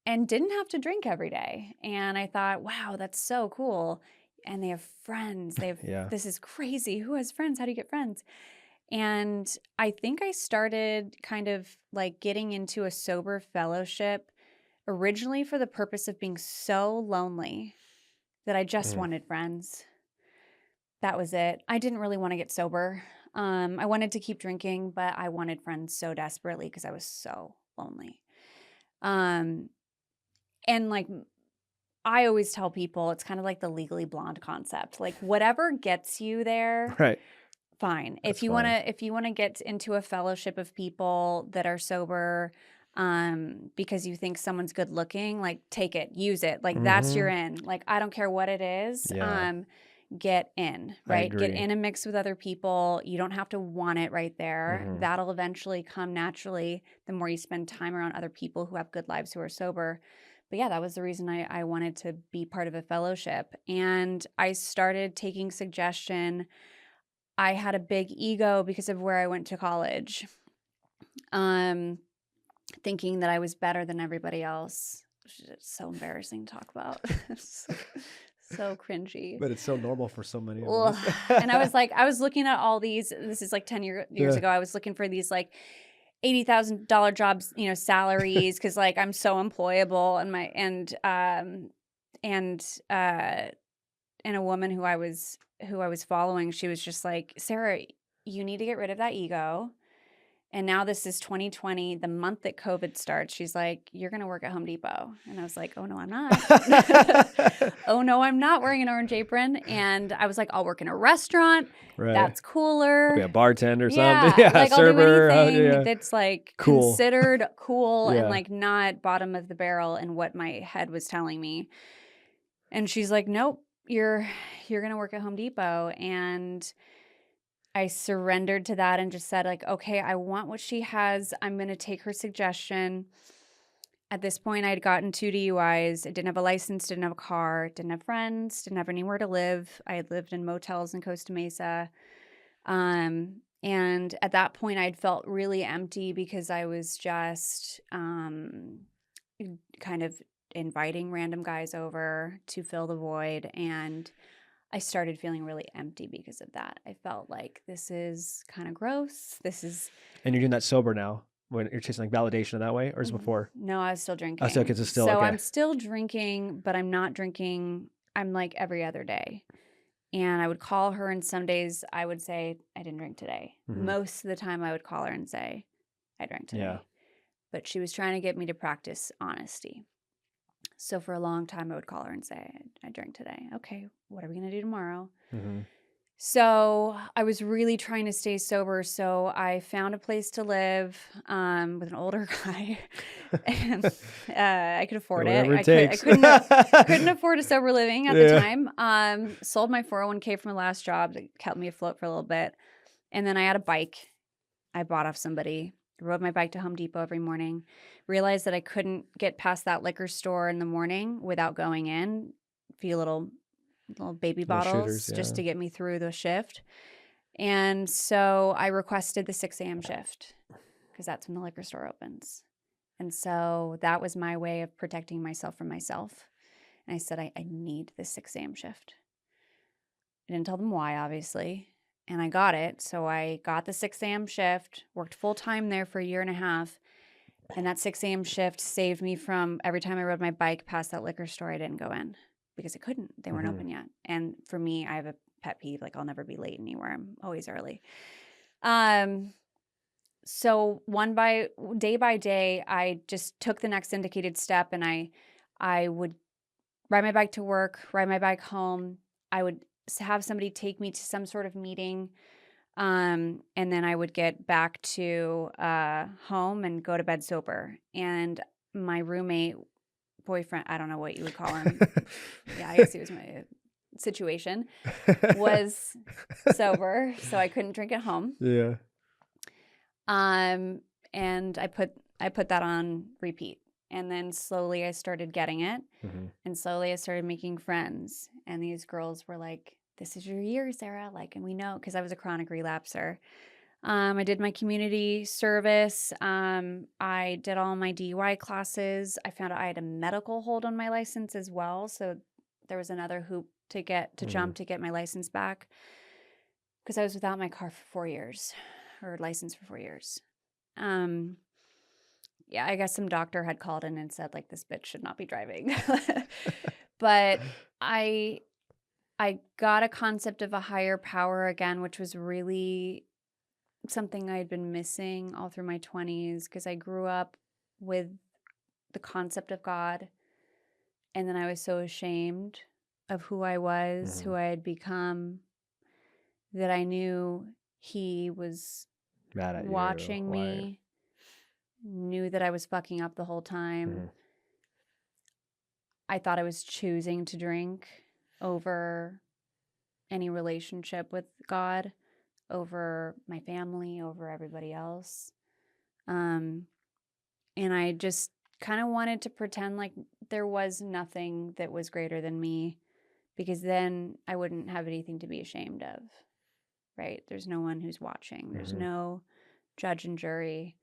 and didn't have to drink every day. And I thought, wow, that's so cool. And they have friends. Yeah. This is crazy. Who has friends? How do you get friends? And I think I started kind of like getting into a sober fellowship originally for the purpose of being so lonely that I just wanted friends. That was it. I didn't really want to get sober. I wanted to keep drinking, but I wanted friends so desperately because I was so lonely. And like I always tell people, it's kind of like the Legally Blonde concept. Like whatever gets you there, Right. fine. That's If you want to get into a fellowship of people that are sober, because you think someone's good looking, like take it, use it. Like that's your in. Like I don't care what it is. Yeah. Get in, I right? Get agree. in a mix with other people. You don't have to want it right there. That'll eventually come naturally the more you spend time around other people who have good lives, who are sober. But yeah, that was the reason I wanted to be part of a fellowship. And I started taking suggestion. I had a big ego because of where I went to college, thinking that I was better than everybody else, which is so embarrassing to talk about. So cringy. But it's so normal for so many of Ugh. us. And I was looking at all these, this is like 10 years ago, I was looking for these like $80,000 jobs, salaries, because like I'm so employable, and a woman who I was following, she was just like, Sarah, you need to get rid of that ego. And now this is 2020, the month that COVID starts. She's like, you're going to work at Home Depot. And I was like, oh, no, I'm not. Oh, no, I'm not wearing an orange apron. And I was like, I'll work in a restaurant. Right. That's cooler. Be a bartender or Yeah, something. Yeah, like server. I'll do anything Yeah. that's like Cool. considered cool and Yeah. like not bottom of the barrel in what my head was telling me. And she's like, nope, you're going to work at Home Depot. And I surrendered to that and just said like, okay, I want what she has. I'm going to take her suggestion. At this point, I had gotten 2 DUIs. I didn't have a license, didn't have a car, didn't have friends, didn't have anywhere to live. I had lived in motels in Costa Mesa. And at that point, I'd felt really empty because I was just kind of inviting random guys over to fill the void. And I started feeling really empty because of that. I felt like this is kind of gross. And you're doing that sober now. when you're chasing like validation in that way, or is it before? No, I was still Oh, drinking. so it's still So okay. I'm still drinking, but I'm not drinking. I'm like every other day. And I would call her, and some days I would say, I didn't drink today. Most of the time I would call her and say, I drank today. Yeah. But she was trying to get me to practice honesty. So for a long time I would call her and say, I drank today. Okay, what are we going to do tomorrow? So I was really trying to stay sober. So I found a place to live with an older guy, and I could afford it. Whatever it takes. Couldn't afford a sober living at the time. Sold my 401k from my last job that kept me afloat for a little bit, and then I had a bike I bought off somebody. Rode my bike to Home Depot every morning. Realized that I couldn't get past that liquor store in the morning without going in. A few little baby bottles just to get me through the shift. And so I requested the 6 a.m. shift because that's when the liquor store opens. And so that was my way of protecting myself from myself. And I said, I need the 6 a.m. shift. I didn't tell them why, obviously. And I got it. So I got the 6 a.m. shift, worked full time there for a year and a half. And that 6 a.m. shift saved me from every time I rode my bike past that liquor store, I didn't go in because I couldn't. They weren't open yet. And for me, I have a pet peeve. Like, I'll never be late anywhere. I'm always early. So day by day, I just took the next indicated step, and I would ride my bike to work, ride my bike home. I would have somebody take me to some sort of meeting. And then I would get back to home and go to bed sober. And my roommate, boyfriend, I don't know what you would call him. Yeah, I guess he was my situation, was sober, so I couldn't drink at home. Yeah. And I put that on repeat. And then slowly I started getting it. And slowly I started making friends. And these girls were like, this is your year, Sarah. Like, and we know, because I was a chronic relapser. I did my community service. I did all my DUI classes. I found out I had a medical hold on my license as well. So there was another hoop to jump to get my license back, because I was without my car for 4 years, or license for 4 years. Yeah, I guess some doctor had called in and said, like, this bitch should not be driving. But I got a concept of a higher power again, which was really something I had been missing all through my 20s, because I grew up with the concept of God. And then I was so ashamed of who I was, who I had become, that I knew he was Mad at watching me, knew that I was fucking up the whole time. I thought I was choosing to drink over any relationship with God, over my family, over everybody else. And I just kind of wanted to pretend like there was nothing that was greater than me, because then I wouldn't have anything to be ashamed of, right? There's no one who's watching. There's no judge and jury.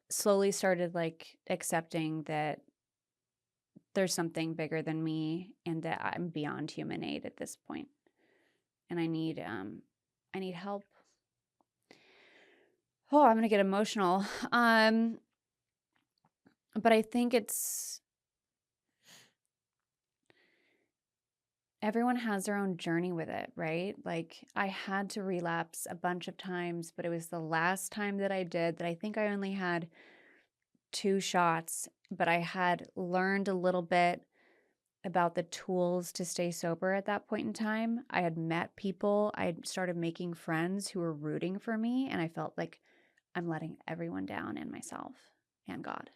Slowly started like accepting that there's something bigger than me, and that I'm beyond human aid at this point. And I need help. Oh, I'm going to get emotional. But I think everyone has their own journey with it, right? Like, I had to relapse a bunch of times, but it was the last time that I did that I think I only had 2 shots, but I had learned a little bit about the tools to stay sober at that point in time. I had met people. I had started making friends who were rooting for me, and I felt like I'm letting everyone down, and myself and God.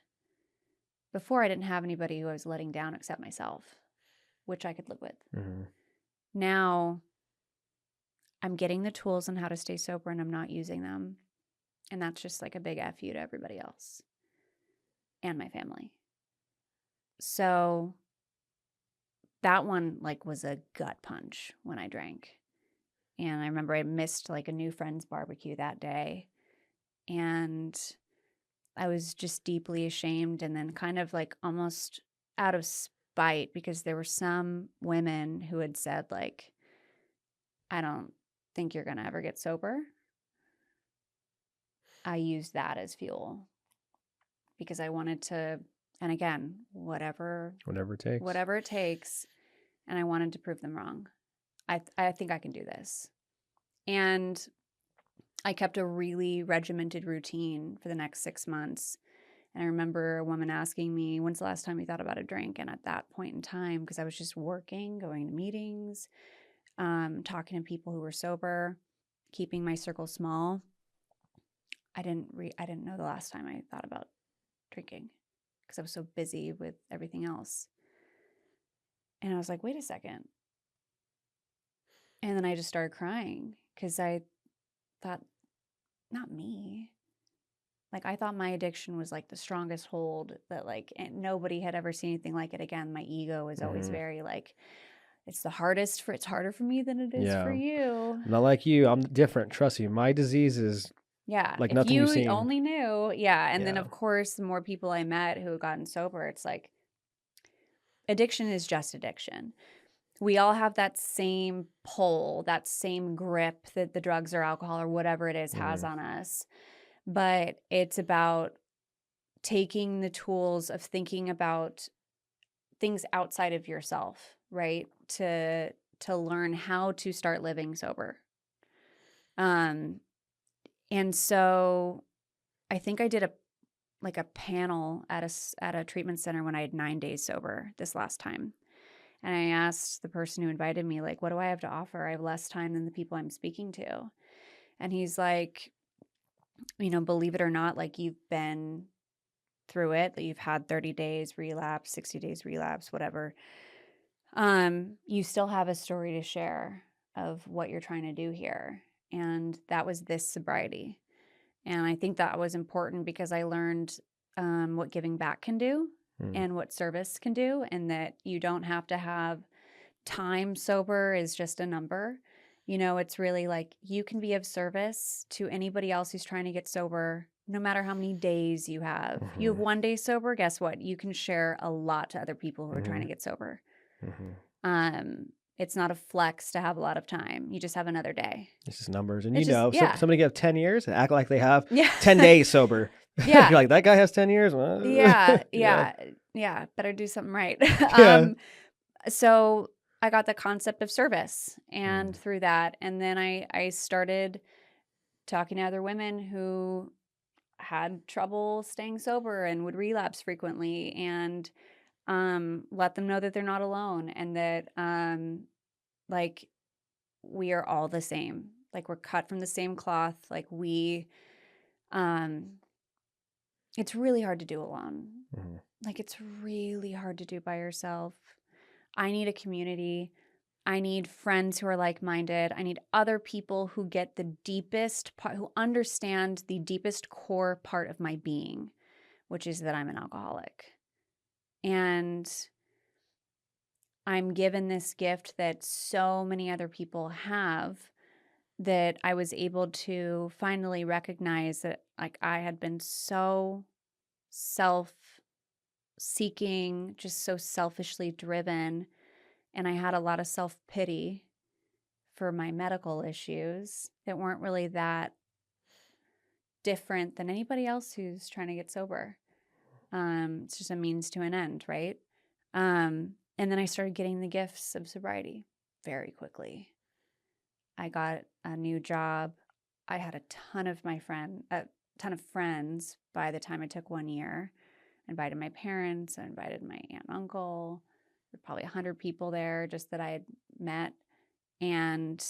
Before, I didn't have anybody who I was letting down except myself, which I could live with. Now, I'm getting the tools on how to stay sober, and I'm not using them. And that's just like a big F you to everybody else and my family. So that one like was a gut punch when I drank. And I remember I missed like a new friend's barbecue that day. And I was just deeply ashamed, and then kind of like almost out of spite, because there were some women who had said like, I don't think you're going to ever get sober. I used that as fuel because I wanted to, and again, whatever it takes, and I wanted to prove them wrong. I think I can do this. And I kept a really regimented routine for the next 6 months. And I remember a woman asking me, when's the last time you thought about a drink? And at that point in time, because I was just working, going to meetings, talking to people who were sober, keeping my circle small, I didn't know the last time I thought about drinking because I was so busy with everything else. And I was like, wait a second. And then I just started crying because I thought, not me. Like, I thought my addiction was like the strongest hold that like nobody had ever seen anything like it again. My ego is always very like, it's harder for me than it is for you. Not like you. I'm different. Trust me. My disease is like nothing you've seen. If you only knew. Yeah. And then of course, the more people I met who had gotten sober, it's like addiction is just addiction. We all have that same pull, that same grip that the drugs or alcohol or whatever it is has on us. But it's about taking the tools of thinking about things outside of yourself, right? To learn how to start living sober. And so I think I did a panel at a treatment center when I had 9 days sober this last time. And I asked the person who invited me, like, what do I have to offer? I have less time than the people I'm speaking to. And he's like, believe it or not, like you've been through it, that you've had 30 days relapse, 60 days relapse, whatever. You still have a story to share of what you're trying to do here. And that was this sobriety. And I think that was important because I learned what giving back can do and what service can do, and that you don't have to have time sober is just a number. It's really like you can be of service to anybody else who's trying to get sober, no matter how many days you have. You have 1 day sober, guess what? You can share a lot to other people who are trying to get sober. It's not a flex to have a lot of time. You just have another day. It's just numbers. And somebody get 10 years and act like they have 10 days sober. Yeah. You're like, that guy has 10 years? Well, Yeah. Better do something right. So I got the concept of service and through that. And then I started talking to other women who had trouble staying sober and would relapse frequently, and let them know that they're not alone, and that like we are all the same. Like we're cut from the same cloth. Like it's really hard to do alone. Like it's really hard to do by yourself. I need a community. I need friends who are like-minded. I need other people who get the deepest part, who understand the deepest core part of my being, which is that I'm an alcoholic. And I'm given this gift that so many other people have, that I was able to finally recognize that like I had been so self-seeking, just so selfishly driven. And I had a lot of self-pity for my medical issues that weren't really that different than anybody else who's trying to get sober. It's just a means to an end, right? And then I started getting the gifts of sobriety very quickly. I got a new job. I had a ton of friends by the time I took 1 year. I invited my parents. I invited my aunt and uncle. There were probably 100 people there just that I had met. And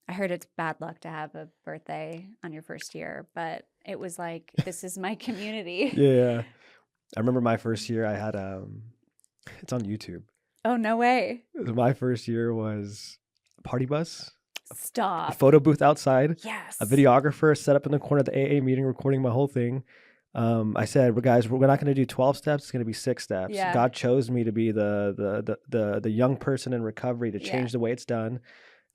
I heard it's bad luck to have a birthday on your first year, but it was like, this is my community. Yeah. I remember my first year I had, it's on YouTube. Oh, no way. My first year was a party bus. Stop. A photo booth outside. Yes. A videographer set up in the corner of the AA meeting, recording my whole thing. I said, well, guys, we're not going to do 12 steps. It's going to be 6 steps. Yeah. God chose me to be the young person in recovery to change the way it's done.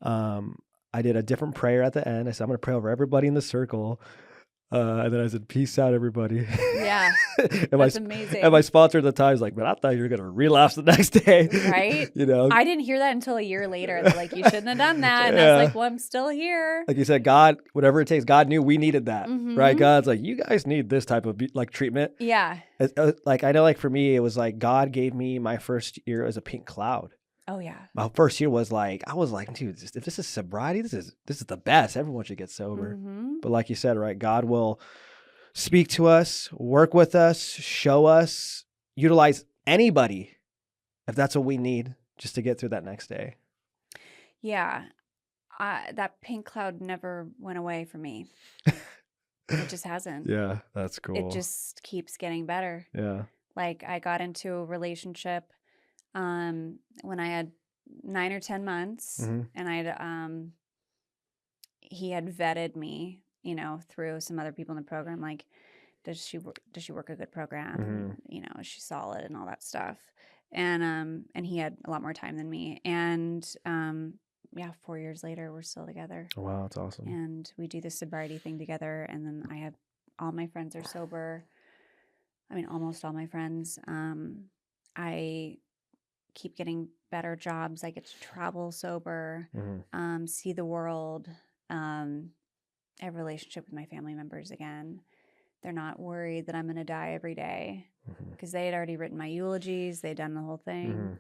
I did a different prayer at the end. I said, I'm going to pray over everybody in the circle. And then I said, peace out, everybody. Yeah. and, That's and amazing. my sponsor at the time was like, man, I thought you were going to relapse the next day. Right? You know? I didn't hear that until a year later. They're like, you shouldn't have done that. And I was like, well, I'm still here. Like you said, God, whatever it takes, God knew we needed that, right? Mhm. God's like, you guys need this type of like treatment. Yeah. Like, I know, like for me, it was like God gave me my first year as a pink cloud. Oh, yeah. My first year was like, I was like, dude, if this is sobriety, this is the best. Everyone should get sober. Mhm. But like you said, right, God will speak to us, work with us, show us, utilize anybody if that's what we need just to get through that next day. Yeah. That pink cloud never went away for me. It just hasn't. Yeah, that's cool. It just keeps getting better. Yeah. Like I got into a relationship when I had 9 or 10 months, Mhm. and he had vetted me, through some other people in the program. Like, does she work a good program? Mhm. Is she solid and all that stuff? And he had a lot more time than me. And 4 years later, we're still together. Wow, that's awesome. And we do the sobriety thing together. And then I have all my friends are sober. I mean, almost all my friends. I keep getting better jobs. I get to travel sober, Mhm. see the world. I have a relationship with my family members again. They're not worried that I'm going to die every day because they had already written my eulogies. They'd done the whole thing.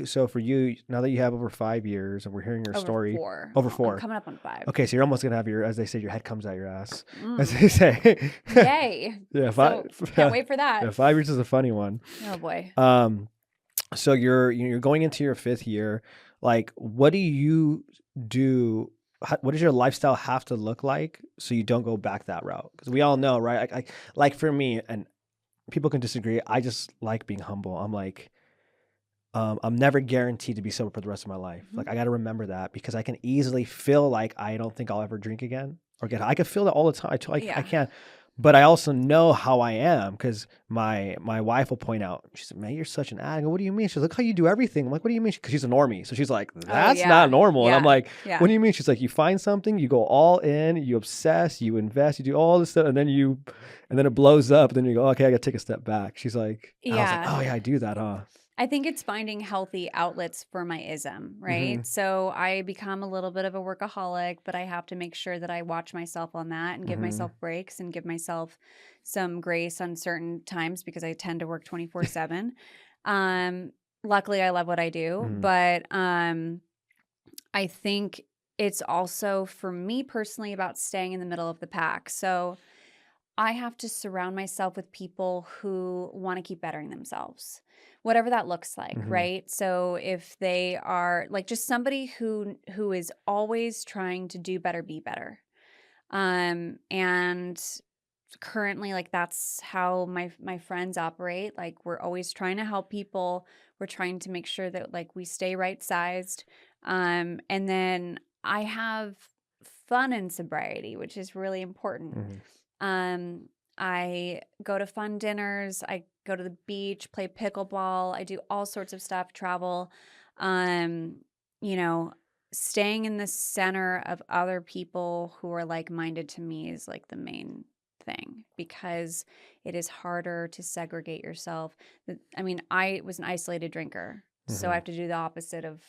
So for you, now that you have over 5 years and we're hearing your story, over 4. I'm coming up on 5. Okay, so you're almost gonna have as they say, your head comes out your ass, as Mm. they say. Yay. Yeah, So, can't wait for that. Yeah, 5 years is a funny one. Oh boy. So you're going into your 5th year. Like, what do you do? What does your lifestyle have to look like so you don't go back that route? Because we all know, right? Like for me, and people can disagree. I just like being humble. I'm like, I'm never guaranteed to be sober for the rest of my life. Like, I got to remember that because I can easily feel like I don't think I'll ever drink again or I can feel that all the time. I can't. But I also know how I am because my wife will point out, she said, man, you're such an addict. I go, what do you mean? She's like, look how you do everything. I'm like, what do you mean? Because she's a normie. So she's like, that's not normal. And I'm like, what do you mean? She's like, you find something, you go all in, you obsess, you invest, you do all this stuff, and then it blows up. And then you go, okay, I got to take a step back. She's like, I was like, oh yeah, I do that, huh? I think it's finding healthy outlets for my ism, right? So I become a little bit of a workaholic, but I have to make sure that I watch myself on that and give myself breaks and give myself some grace on certain times because I tend to work 24/7. Luckily, I love what I do, but I think it's also, for me personally, about staying in the middle of the pack. So I have to surround myself with people who want to keep bettering themselves, whatever that looks like, right? So if they are like just somebody who is always trying to do better, be better. And currently, like, that's how my friends operate. Like, we're always trying to help people. We're trying to make sure that like we stay right sized. And then I have fun in sobriety, which is really important. I go to fun dinners. I go to the beach, play pickleball. I do all sorts of stuff, travel. You know, staying in the center of other people who are like-minded to me is like the main thing because it is harder to segregate yourself. I mean, I was an isolated drinker, so I have to do the opposite of,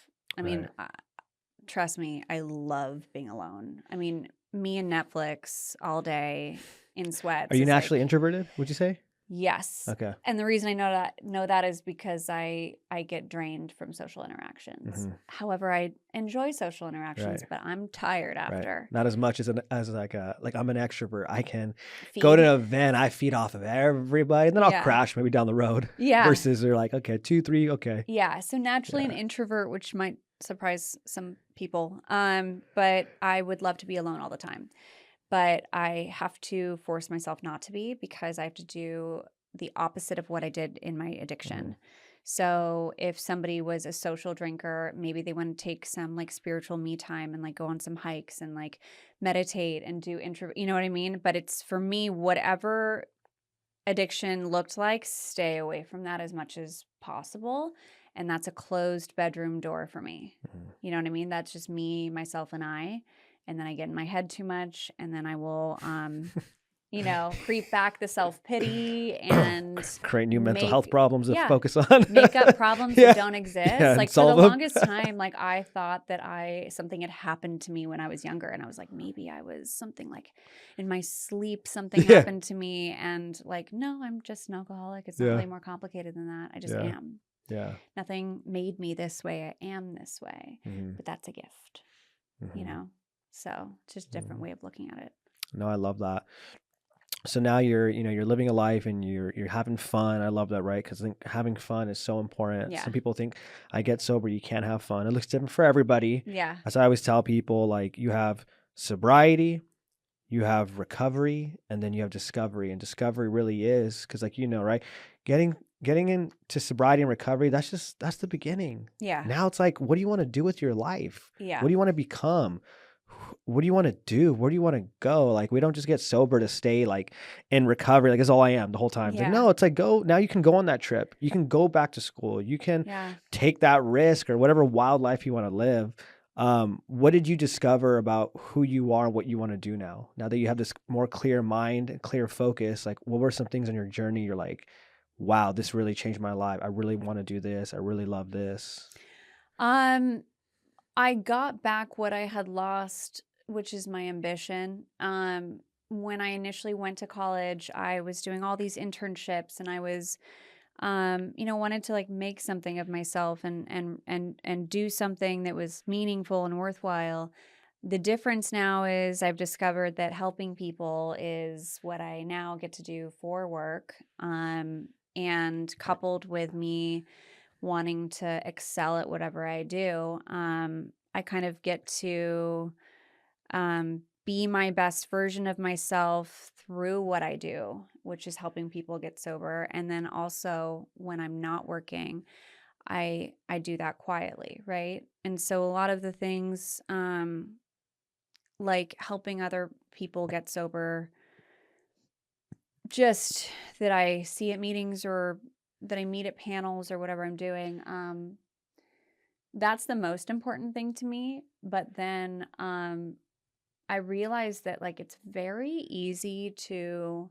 trust me, I love being alone. I mean, me and Netflix all day in sweats. Are you naturally introverted, would you say? Yes. Okay. And the reason I know that is because I get drained from social interactions. However, I enjoy social interactions, but I'm tired after. Not as much as like I'm an extrovert. I can go to an event, I feed off of everybody, and then I'll crash maybe down the road. Yeah. Versus they're like, okay, 2, 3, okay. Yeah. So naturally an introvert, which might surprise some people. But I would love to be alone all the time. But I have to force myself not to be because I have to do the opposite of what I did in my addiction. So if somebody was a social drinker, maybe they want to take some like spiritual me time and like go on some hikes and like meditate and do you know what I mean? But it's, for me, whatever addiction looked like, stay away from that as much as possible. And that's a closed bedroom door for me. You know what I mean? That's just me, myself, and I. and then I get in my head too much, and then I will, creep back the self-pity and Create new mental health make, problems to yeah, focus on. make up problems Yeah. that don't exist. Yeah, and Like for the solve them. longest time, like I thought that something had happened to me when I was younger, and I was like, maybe I was something like in my sleep, something Yeah. happened to me, and like, no, I'm just an alcoholic. It's not Yeah. really more complicated than that. I just Yeah. am. Yeah. Nothing made me this way. I am this way, Mhm. but that's a gift, Mhm. So it's just a different Mhm. way of looking at it. No, I love that. So now you're living a life and you're having fun. I love that, right? Because I think having fun is so important. Yeah. Some people think I get sober, you can't have fun. It looks different for everybody. Yeah. As I always tell people, like you have sobriety, you have recovery, and then you have discovery. And discovery really is because, like right, getting into sobriety and recovery, that's the beginning. Yeah. Now it's like, what do you want to do with your life? Yeah. What do you want to become? What do you want to do? Where do you want to go? Like, we don't just get sober to stay like in recovery. Like, it's all I am the whole time. It's like, Yeah. no, it's like, now you can go on that trip. You can go back to school. You can Yeah. take that risk or whatever wild life you want to live. What did you discover about who you are and what you want to do now? Now that you have this more clear mind and clear focus, like what were some things on your journey you're like, wow, this really changed my life. I really want to do this. I really love this. I got back what I had lost, which is my ambition. When I initially went to college, I was doing all these internships, and I was, wanted to like make something of myself and do something that was meaningful and worthwhile. The difference now is I've discovered that helping people is what I now get to do for work. And coupled with me wanting to excel at whatever I do, I kind of get to be my best version of myself through what I do, which is helping people get sober. And then also when I'm not working, I do that quietly, right? And so a lot of the things, like helping other people get sober, just that I see at meetings or that I meet at panels or whatever I'm doing, that's the most important thing to me. But then I realized that like it's very easy to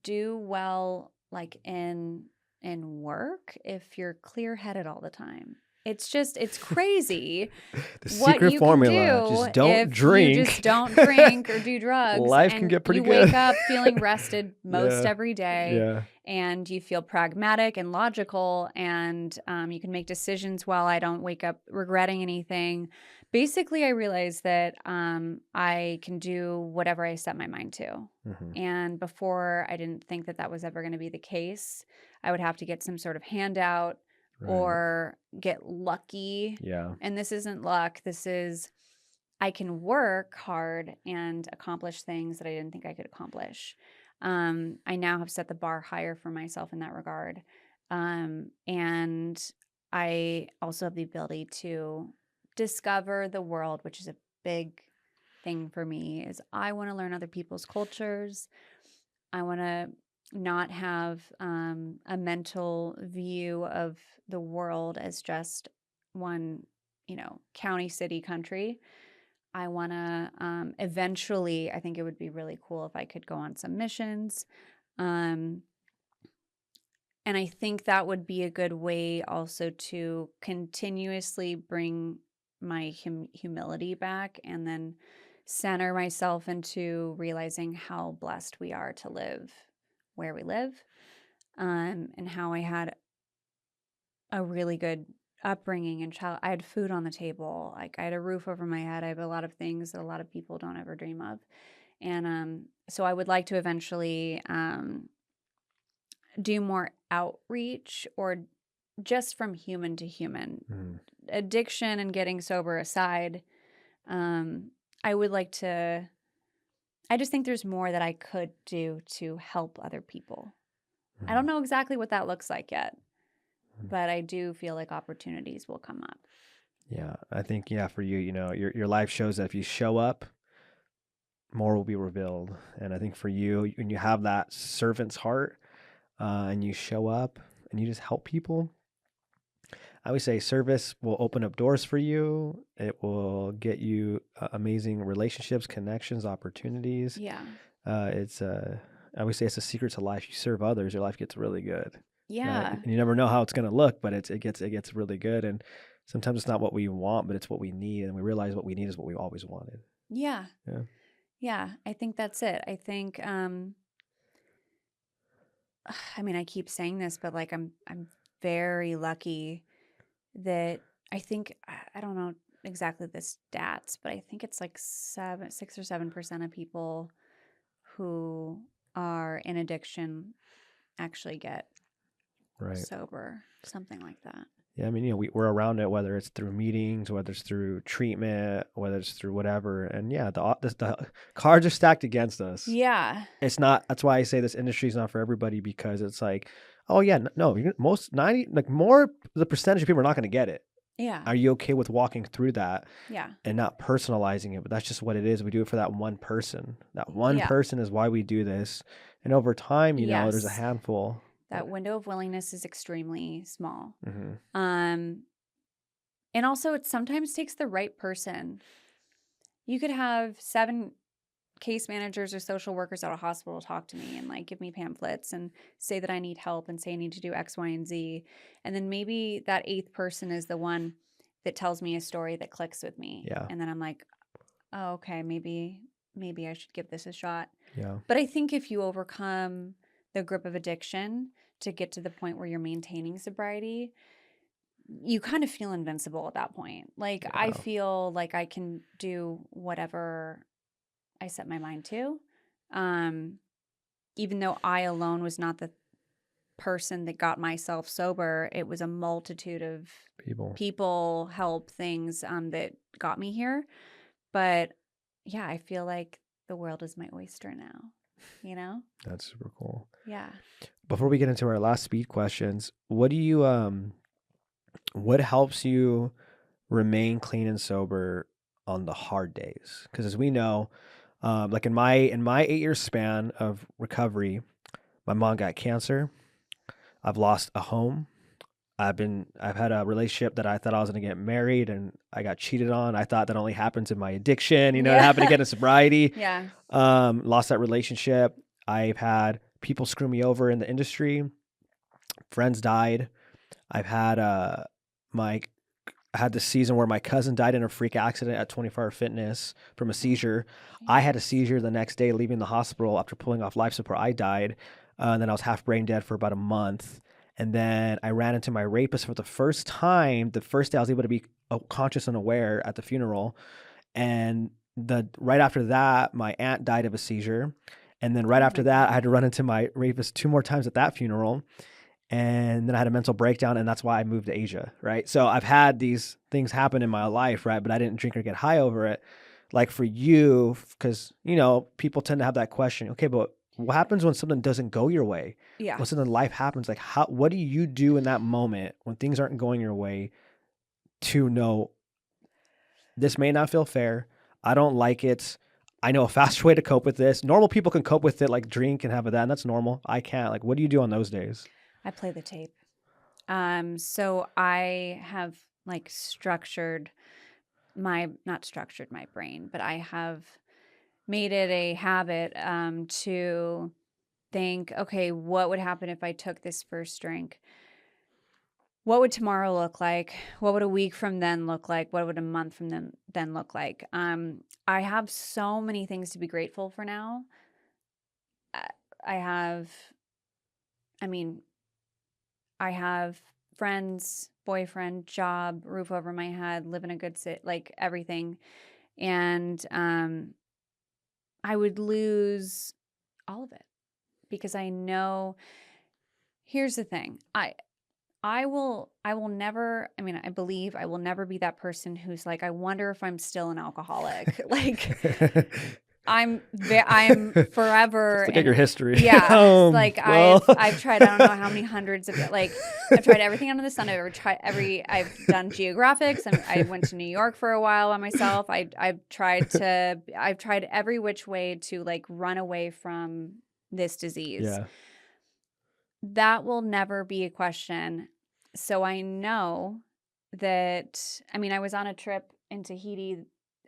do well like in work if you're clear-headed all the time. It's crazy The what secret you can formula, do just don't if drink. you just don't drink or do drugs, Life can and get pretty you good. wake up feeling rested most Yeah. every day, Yeah. and you feel pragmatic and logical, and you can make decisions while I don't wake up regretting anything. Basically, I realized that I can do whatever I set my mind to. Mhm. And before, I didn't think that that was ever going to be the case. I would have to get some sort of handout Right. or get lucky. Yeah. And this isn't luck. This is, I can work hard and accomplish things that I didn't think I could accomplish. I now have set the bar higher for myself in that regard. And I also have the ability to discover the world, which is a big thing for me. Is I want to learn other people's cultures. I want to not have a mental view of the world as just one, county, city, country. I want to eventually, I think it would be really cool if I could go on some missions. Um, and I think that would be a good way also to continuously bring my humility back, and then center myself into realizing how blessed we are to live where we live, and how I had a really good upbringing and child. I had food on the table. Like I had a roof over my head. I have a lot of things that a lot of people don't ever dream of. And so I would like to eventually do more outreach, or just from human to human. Mhm. Addiction and getting sober aside, I would like to, I just think there's more that I could do to help other people. I don't know exactly what that looks like yet, but I do feel like opportunities will come up. Yeah, I think for you, your life shows that if you show up, more will be revealed. And I think for you, when you have that servant's heart, and you show up and you just help people, I would say service will open up doors for you. It will get you amazing relationships, connections, opportunities. Yeah. It's I would say it's a secret to life. You serve others, your life gets really good. Right? Yeah. And you never know how it's gonna look, but it gets really good. And sometimes it's not what we want, but it's what we need. And we realize what we need is what we always wanted. Yeah. Yeah. Yeah. I think that's it. I think, I mean, I keep saying this, but like I'm very lucky that I think I don't know exactly the stats, but I think it's like 6 or 7% of people who are in addiction actually get Right. sober, something like that. Yeah, I mean, we're around it, whether it's through meetings, whether it's through treatment, whether it's through whatever. And yeah, the cards are stacked against us. Yeah. It's not. That's why I say this industry is not for everybody, because it's like, oh yeah, no, most 90, like more the percentage of people are not going to get it. Yeah. Are you okay with walking through that Yeah. and not personalizing it? But that's just what it is. We do it for that one person. That one Yeah. person is why we do this. And over time, there's a Yes. handful. That window of willingness is extremely small. Mm-hmm. And also it sometimes takes the right person. You could have 7 case managers or social workers at a hospital talk to me and like give me pamphlets and say that I need help and say I need to do X, Y, and Z. And then maybe that 8th person is the one that tells me a story that clicks with me. Yeah. And then I'm like, oh, okay, maybe I should give this a shot. Yeah. But I think if you overcome the grip of addiction to get to the point where you're maintaining sobriety, you kind of feel invincible at that point. Like Yeah. I feel like I can do whatever I set my mind to. Even though I alone was not the person that got myself sober, it was a multitude of people, help, things that got me here. But yeah, I feel like the world is my oyster now, you know? That's super cool. Yeah. Before we get into our last speed questions, what helps you remain clean and sober on the hard days? Because as we know, like in my 8-year span of recovery, my mom got cancer. I've lost a home. I've had a relationship that I thought I was going to get married, and I got cheated on. I thought that only happens in my addiction. It happened again in sobriety. Yeah. Lost that relationship. I've had people screw me over in the industry. Friends died. I've had I had the season where my cousin died in a freak accident at 24-Hour Fitness from a seizure. I had a seizure the next day leaving the hospital after pulling off life support. I died. And then I was half brain dead for about a month. And then I ran into my rapist for the first time. The first day I was able to be conscious and aware at the funeral. And right after that, my aunt died of a seizure. And then right after that, I had to run into my rapist 2 more times at that funeral. And then I had a mental breakdown, and that's why I moved to Asia, right? So I've had these things happen in my life, right? But I didn't drink or get high over it. Like for you, because, people tend to have that question, okay, but what happens when something doesn't go your way? Yeah. When something in life happens, like what do you do in that moment when things aren't going your way to know this may not feel fair? I don't like it. I know a faster way to cope with this. Normal people can cope with it, like drink and have that, and that's normal. I can't. Like, what do you do on those days? I play the tape. So I have like not structured my brain, but I have made it a habit to think, okay, what would happen if I took this first drink? What would tomorrow look like? What would a week from then look like? What would a month from then look like? I have so many things to be grateful for now. I have friends, boyfriend, job, roof over my head, live in a good city, like everything. And I would lose all of it because I know, here's the thing. I believe I will never be that person who's like, I wonder if I'm still an alcoholic. Like I'm forever. Look at your history. Yeah. I've tried, I don't know how many hundreds of it. Like I've tried everything under the sun. I've done geographics. I went to New York for a while by myself. I've tried every which way to like run away from this disease. Yeah. That will never be a question. So I know that, I mean, I was on a trip in Tahiti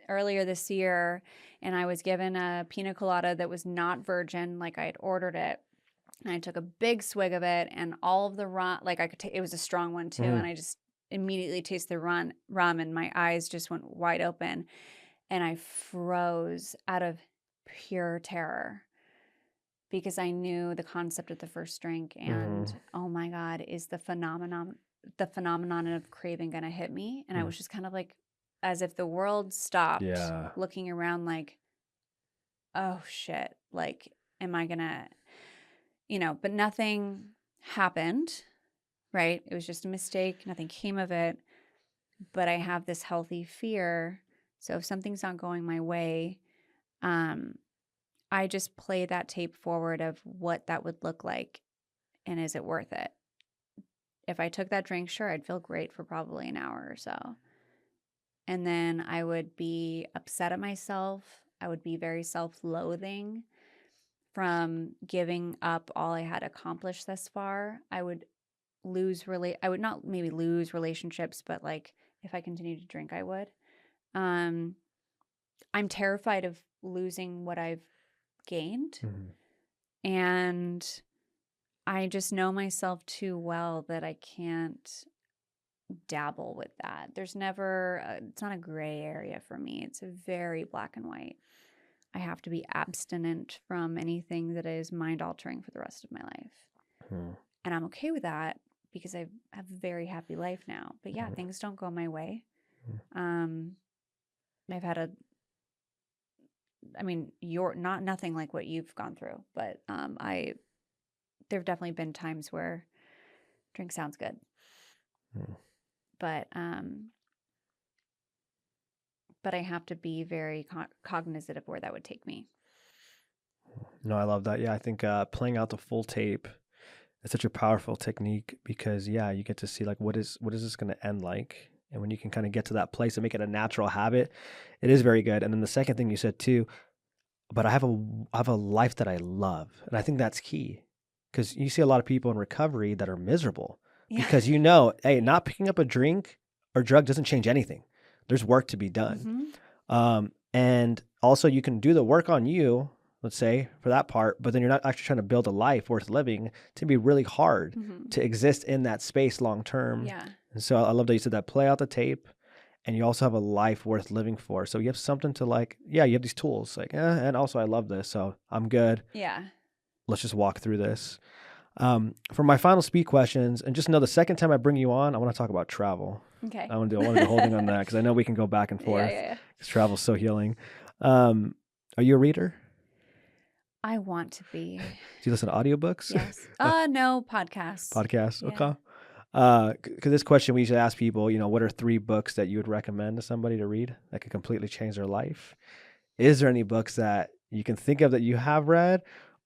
earlier this year, and I was given a pina colada that was not virgin, like I had ordered it. And I took a big swig of it, and all of the rum, like I could it was a strong one too, and I just immediately tasted the rum, and my eyes just went wide open, and I froze out of pure terror because I knew the concept of the first drink, and oh my God, is the phenomenon of craving gonna hit me? And I was just kind of like, as if the world stopped, Yeah. looking around like, oh shit, like, am I gonna, but nothing happened, right? It was just a mistake. Nothing came of it. But I have this healthy fear. So if something's not going my way, I just play that tape forward of what that would look like, and is it worth it? If I took that drink, sure, I'd feel great for probably an hour or so. And then I would be upset at myself. I would be very self-loathing from giving up all I had accomplished thus far. I would I would not maybe lose relationships, but like if I continued to drink, I would. I'm terrified of losing what I've gained. And I just know myself too well that I can't dabble with that. There's never, it's not a gray area for me. It's a very black and white. I have to be abstinent from anything that is mind altering for the rest of my life. And I'm okay with that because I have a very happy life now. But yeah, things don't go my way. I've had you're not nothing like what you've gone through, but there've definitely been times where drink sounds good. But I have to be very cognizant of where that would take me. No, I love that. Yeah, I think playing out the full tape is such a powerful technique because you get to see like what is this going to end like, and when you can kind of get to that place and make it a natural habit, it is very good. And then the second thing you said too, but I have a life that I love, and I think that's key because you see a lot of people in recovery that are miserable because hey, not picking up a drink or drug doesn't change anything. There's work to be done. And also you can do the work on you, let's say, for that part, but then you're not actually trying to build a life worth living. It's going to be really hard to exist in that space long term. Yeah. And so I love that you said that, play out the tape, and you also have a life worth living for. So you have something to like, you have these tools like, and also I love this, so I'm good. Yeah. Let's just walk through this. For my final speed questions, and just know the second time I bring you on, I want to talk about travel. Okay. I want to do holding on that because I know we can go back and forth. Yeah. Because travel's so healing. Are you a reader? I want to be. Do you listen to audiobooks? Yes. No, podcasts. Podcasts. Yeah. Okay. Because this question we usually ask people, what are 3 books that you would recommend to somebody to read that could completely change their life? Is there any books that you can think of that you have read,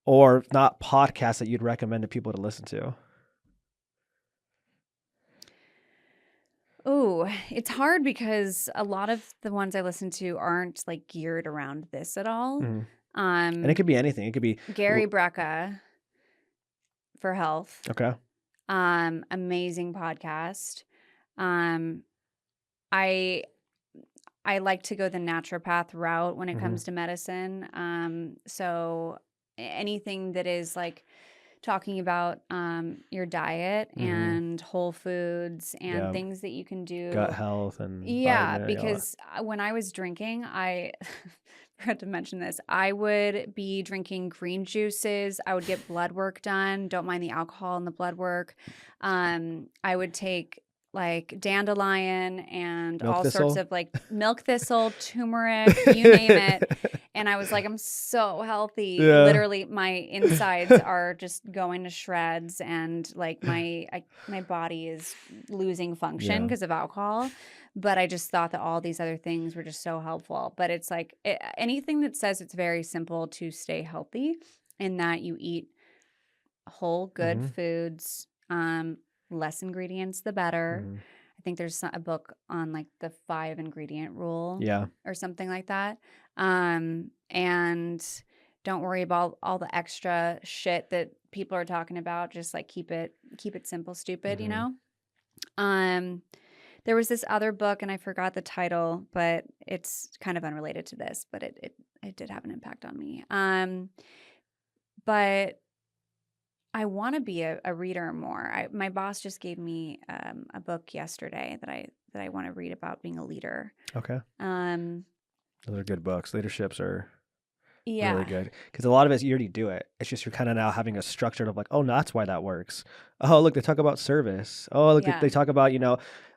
or if not, podcasts that you'd recommend to people to listen to? Oh, it's hard because a lot of the ones I listen to aren't like geared around this at all. And it could be anything. It could be Gary Brecka for health. Okay. Amazing podcast. I like to go the naturopath route when it comes to medicine. So anything that is like talking about your diet and whole foods and things that you can do. Gut health and because when I was drinking, I forgot to mention this. I would be drinking green juices. I would get blood work done. Don't mind the alcohol and the blood work. I would take like dandelion and milk all thistle? Sorts of like milk thistle, turmeric, you name it. And I was like, I'm so healthy. Yeah. Literally, my insides are just going to shreds, and like my body is losing function because of alcohol. But I just thought that all these other things were just so helpful. But it's like anything that says it's very simple to stay healthy, in that you eat whole, good foods, less ingredients, the better. I think there's a book on like the 5 ingredient rule or something like that. And don't worry about all the extra shit that people are talking about. Just like keep it simple, stupid, There was this other book, and I forgot the title, but it's kind of unrelated to this, but it did have an impact on me. But I want to be a reader more. My boss just gave me a book yesterday that I want to read about being a leader. Okay. Um, Those are good books. Leaderships are really yeah, good because a lot of it you already do it. It's just you're kind of now having a structure of like, oh, no, that's why that works. Oh, look, they talk about service. Oh, look, yeah, they talk about,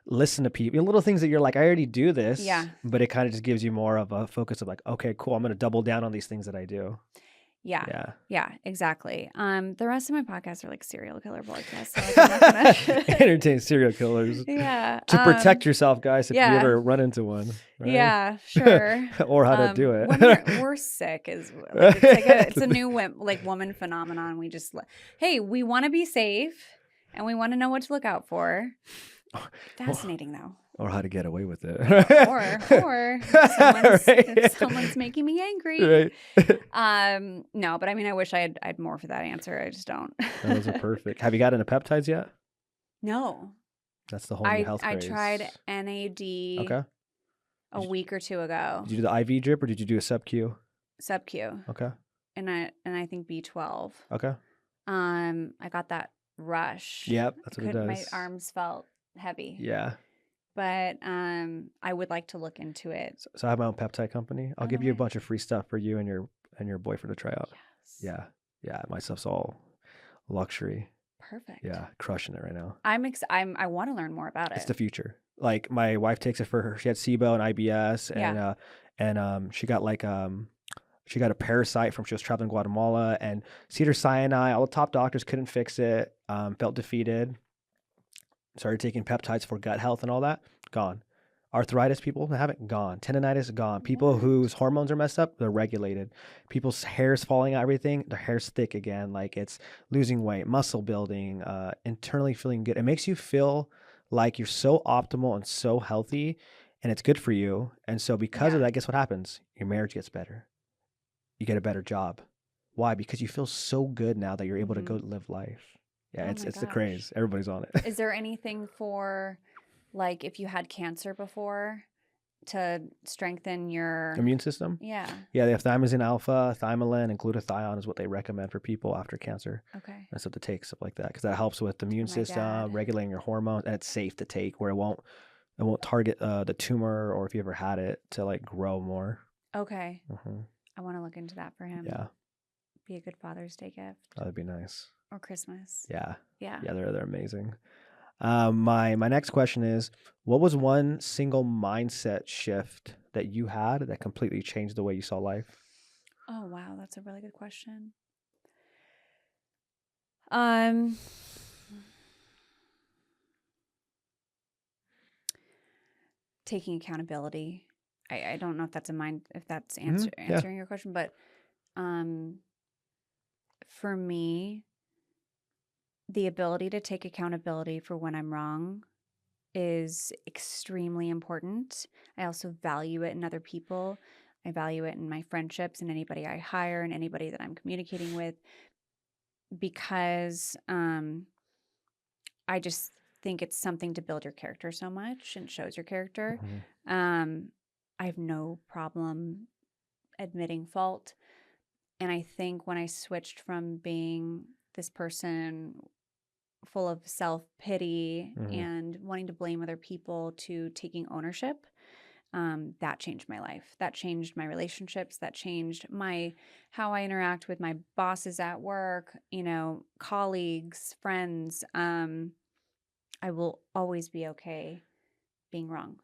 listen to people, little things that you're like, I already do this, yeah, but it kind of just gives you more of a focus of like, okay, cool. I'm going to double down on these things that I do. yeah, Yeah. yeah, exactly. The rest of my podcasts are like serial killer podcasts, so like I'm not gonna. Entertain serial killers Yeah. to protect yourself, guys, if you Yeah. ever run into one, right? Yeah, sure. Or how to do it. We're sick is like it's a new woman phenomenon. We just hey, we want to be safe and we want to know what to look out for. Fascinating though. Or how to get away with it. Or if someone's making me angry. Right. No, but I mean I wish I had more for that answer. I just don't. Those are perfect. Have you gotten into peptides yet? No. That's the whole new health I craze. tried NAD Okay. a week or two ago. Did you do the IV drip or did you do a sub-Q? Sub-Q. Okay. And I think B12. Okay. I got that rush. Yep, that's what it does. My arms felt heavy. Yeah. But I would like to look into it. So I have my own peptide company. I'll give you a bunch of free stuff for you and your boyfriend to try out. Yes. Yeah. Yeah. My stuff's all luxury. Perfect. Yeah. Crushing it right now. I want to learn more about it. It's the future. Like my wife takes it for her. She had SIBO and IBS and she got she got a parasite from she was traveling in Guatemala and cedar cyanide. All the top doctors couldn't fix it. Felt defeated. Started taking peptides for gut health and all that. Gone. Arthritis, people that have it, gone. Tendonitis, gone. People whose hormones are messed up, they're regulated. People's hair's falling out, everything, their hair's thick again. Like it's losing weight, muscle building, internally feeling good. It makes you feel like you're so optimal and so healthy and it's good for you. And so because of that, guess what happens? Your marriage gets better. You get a better job. Why? Because you feel so good now that you're able to go live life. Yeah, it's the craze. Everybody's on it. Is there anything for like if you had cancer before to strengthen your immune system? Yeah. Yeah, they have thymosin alpha, thymolin, and glutathione is what they recommend for people after cancer. Okay. And stuff to take, stuff like that, because that helps with the immune system, regulating your hormones, and it's safe to take where it won't target the tumor or if you ever had it to like grow more. Okay. Mm-hmm. I want to look into that for him. Yeah. Be a good Father's Day gift. That'd be nice. Or Christmas. Yeah. Yeah. Yeah, they're amazing. My next question is, what was one single mindset shift that you had that completely changed the way you saw life? Oh, wow. That's a really good question. Taking accountability. I don't know if that's answering your question, but for me, the ability to take accountability for when I'm wrong is extremely important. I also value it in other people. I value it in my friendships and anybody I hire and anybody that I'm communicating with because I just think it's something to build your character so much and shows your character. Mm-hmm. I have no problem admitting fault. And I think when I switched from being this person full of self-pity and wanting to blame other people to taking ownership, that changed my life. That changed my relationships. That changed how I interact with my bosses at work, colleagues, friends. I will always be okay being wrong.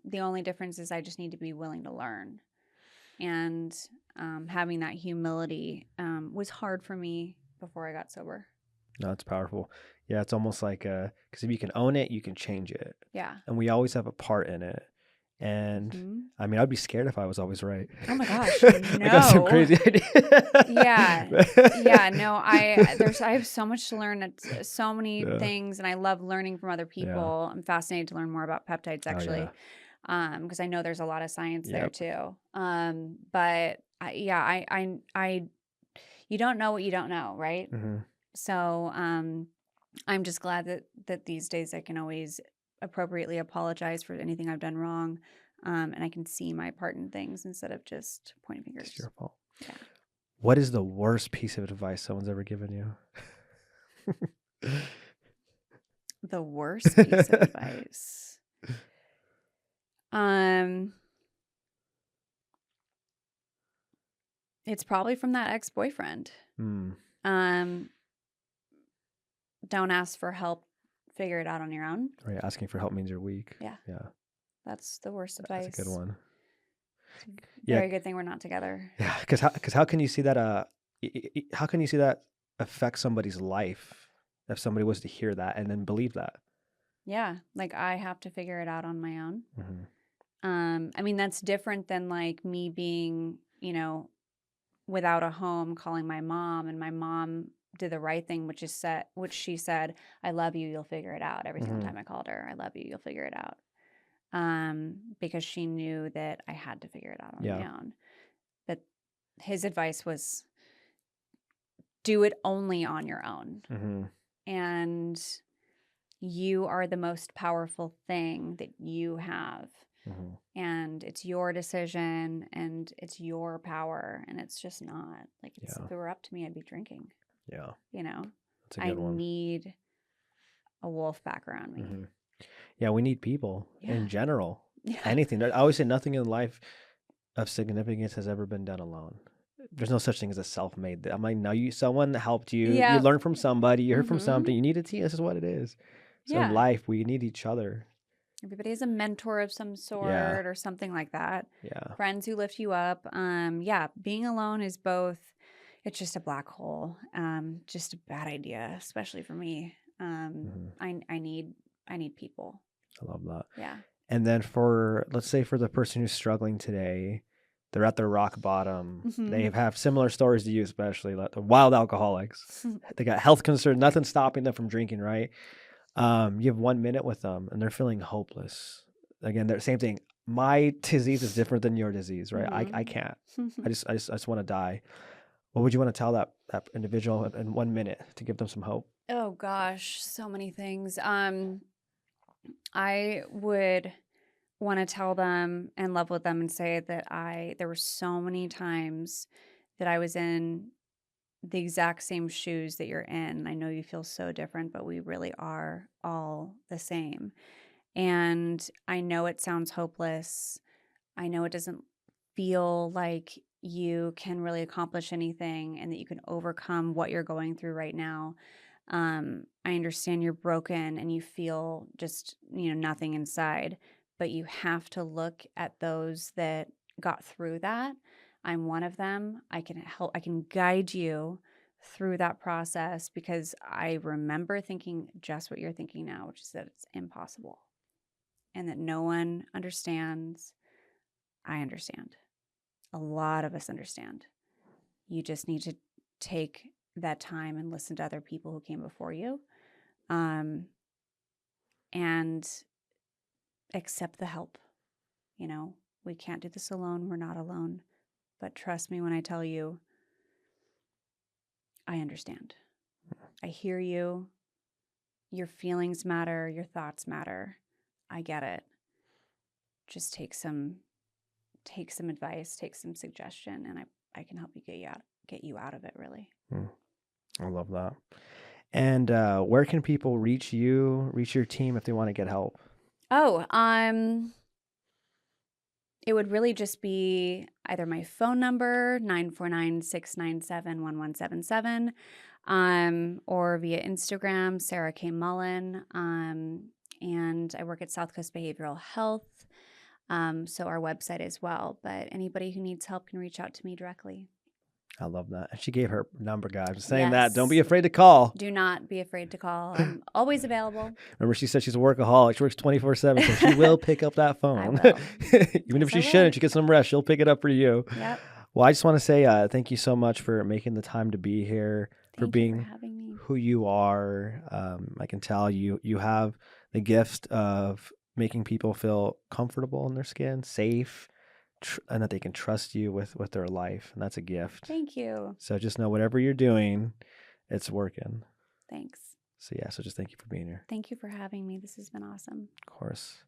The only difference is I just need to be willing to learn. And having that humility was hard for me before I got sober. No, it's powerful. Yeah, it's almost like because if you can own it, you can change it. Yeah. And we always have a part in it. And I mean, I'd be scared if I was always right. Oh my gosh, no. I got some crazy ideas. Yeah, no, I have so much to learn. It's so many things, and I love learning from other people. I'm fascinated to learn more about peptides, actually, because I know there's a lot of science there too. But I you don't know what you don't know, right? So I'm just glad that these days I can always appropriately apologize for anything I've done wrong. And I can see my part in things instead of just pointing It's fingers. your fault. Yeah. What is the worst piece of advice someone's ever given you? The worst piece of advice. It's probably from that ex-boyfriend. Mm, Don't ask for help. Figure it out on your own. right. Asking for help means you're weak. Yeah. Yeah. That's the worst advice. That's a good one. Very good thing we're not together. Yeah. Because how can you see that? How can you see that affect somebody's life if somebody was to hear that and then believe that? Yeah. Like I have to figure it out on my own. Mm-hmm. I mean, that's different than like me being, you know, without a home, calling my mom, and my mom did the right thing, which she said, "I love you. You'll figure it out." Every single time I called her, "I love you. You'll figure it out." Because she knew that I had to figure it out on my own. But his advice was, do it only on your own. Mm-hmm. And you are the most powerful thing that you have. Mm-hmm. And it's your decision and it's your power. And it's just not like if it were up to me, I'd be drinking. Yeah. You know, that's a good one. I need a wolf back around me. Mm-hmm. Yeah. We need people in general. Yeah. Anything. I always say nothing in life of significance has ever been done alone. There's no such thing as a self-made. I'm like, no, someone helped you. Yeah. You learned from somebody. You heard from something. You need a team. This is what it is. So in life, we need each other. Everybody has a mentor of some sort or something like that. Yeah. Friends who lift you up. Being alone is both. It's just a black hole. Just a bad idea, especially for me. I need people. I love that. Yeah. And then let's say for the person who's struggling today, they're at their rock bottom. Mm-hmm. They have similar stories to you, especially like the wild alcoholics. They got health concerns, nothing stopping them from drinking, right? You have 1 minute with them and they're feeling hopeless. Again, they're same thing. My disease is different than your disease, right? Mm-hmm. I can't. I just want to die. What would you want to tell that individual in 1 minute to give them some hope? Oh gosh, so many things. I would want to tell them and love with them and say that there were so many times that I was in the exact same shoes that you're in. I know you feel so different, but we really are all the same. And I know it sounds hopeless. I know it doesn't feel like you can really accomplish anything and that you can overcome what you're going through right now. I understand you're broken and you feel just, nothing inside, but you have to look at those that got through that. I'm one of them. I can help, I can guide you through that process because I remember thinking just what you're thinking now, which is that it's impossible and that no one understands. I understand. A lot of us understand. You just need to take that time and listen to other people who came before you, and accept the help. We can't do this alone. We're not alone. But trust me when I tell you, I understand. I hear you. Your feelings matter. Your thoughts matter. I get it. Just take some advice, take some suggestion, and I can help you get you out of it, really. I love that. And where can people reach your team if they want to get help? It would really just be either my phone number, 949-697-1177, or via Instagram, Sarah K. Mullin. And I work at South Coast Behavioral Health, so our website as well. But anybody who needs help can reach out to me directly. I love that. And she gave her number, guys. I'm saying that. Don't be afraid to call. Do not be afraid to call. I'm always available. Remember, she said she's a workaholic. She works 24/7, so she will pick up that phone. I will. Even if she shouldn't, she gets some rest. She'll pick it up for you. Yep. Well, I just want to say thank you so much for making the time to be here, for being having me. who you are. I can tell you have the gift of making people feel comfortable in their skin, safe, and that they can trust you with their life. And that's a gift. Thank you. So just know whatever you're doing, it's working. Thanks. So yeah, so just thank you for being here. Thank you for having me. This has been awesome. Of course.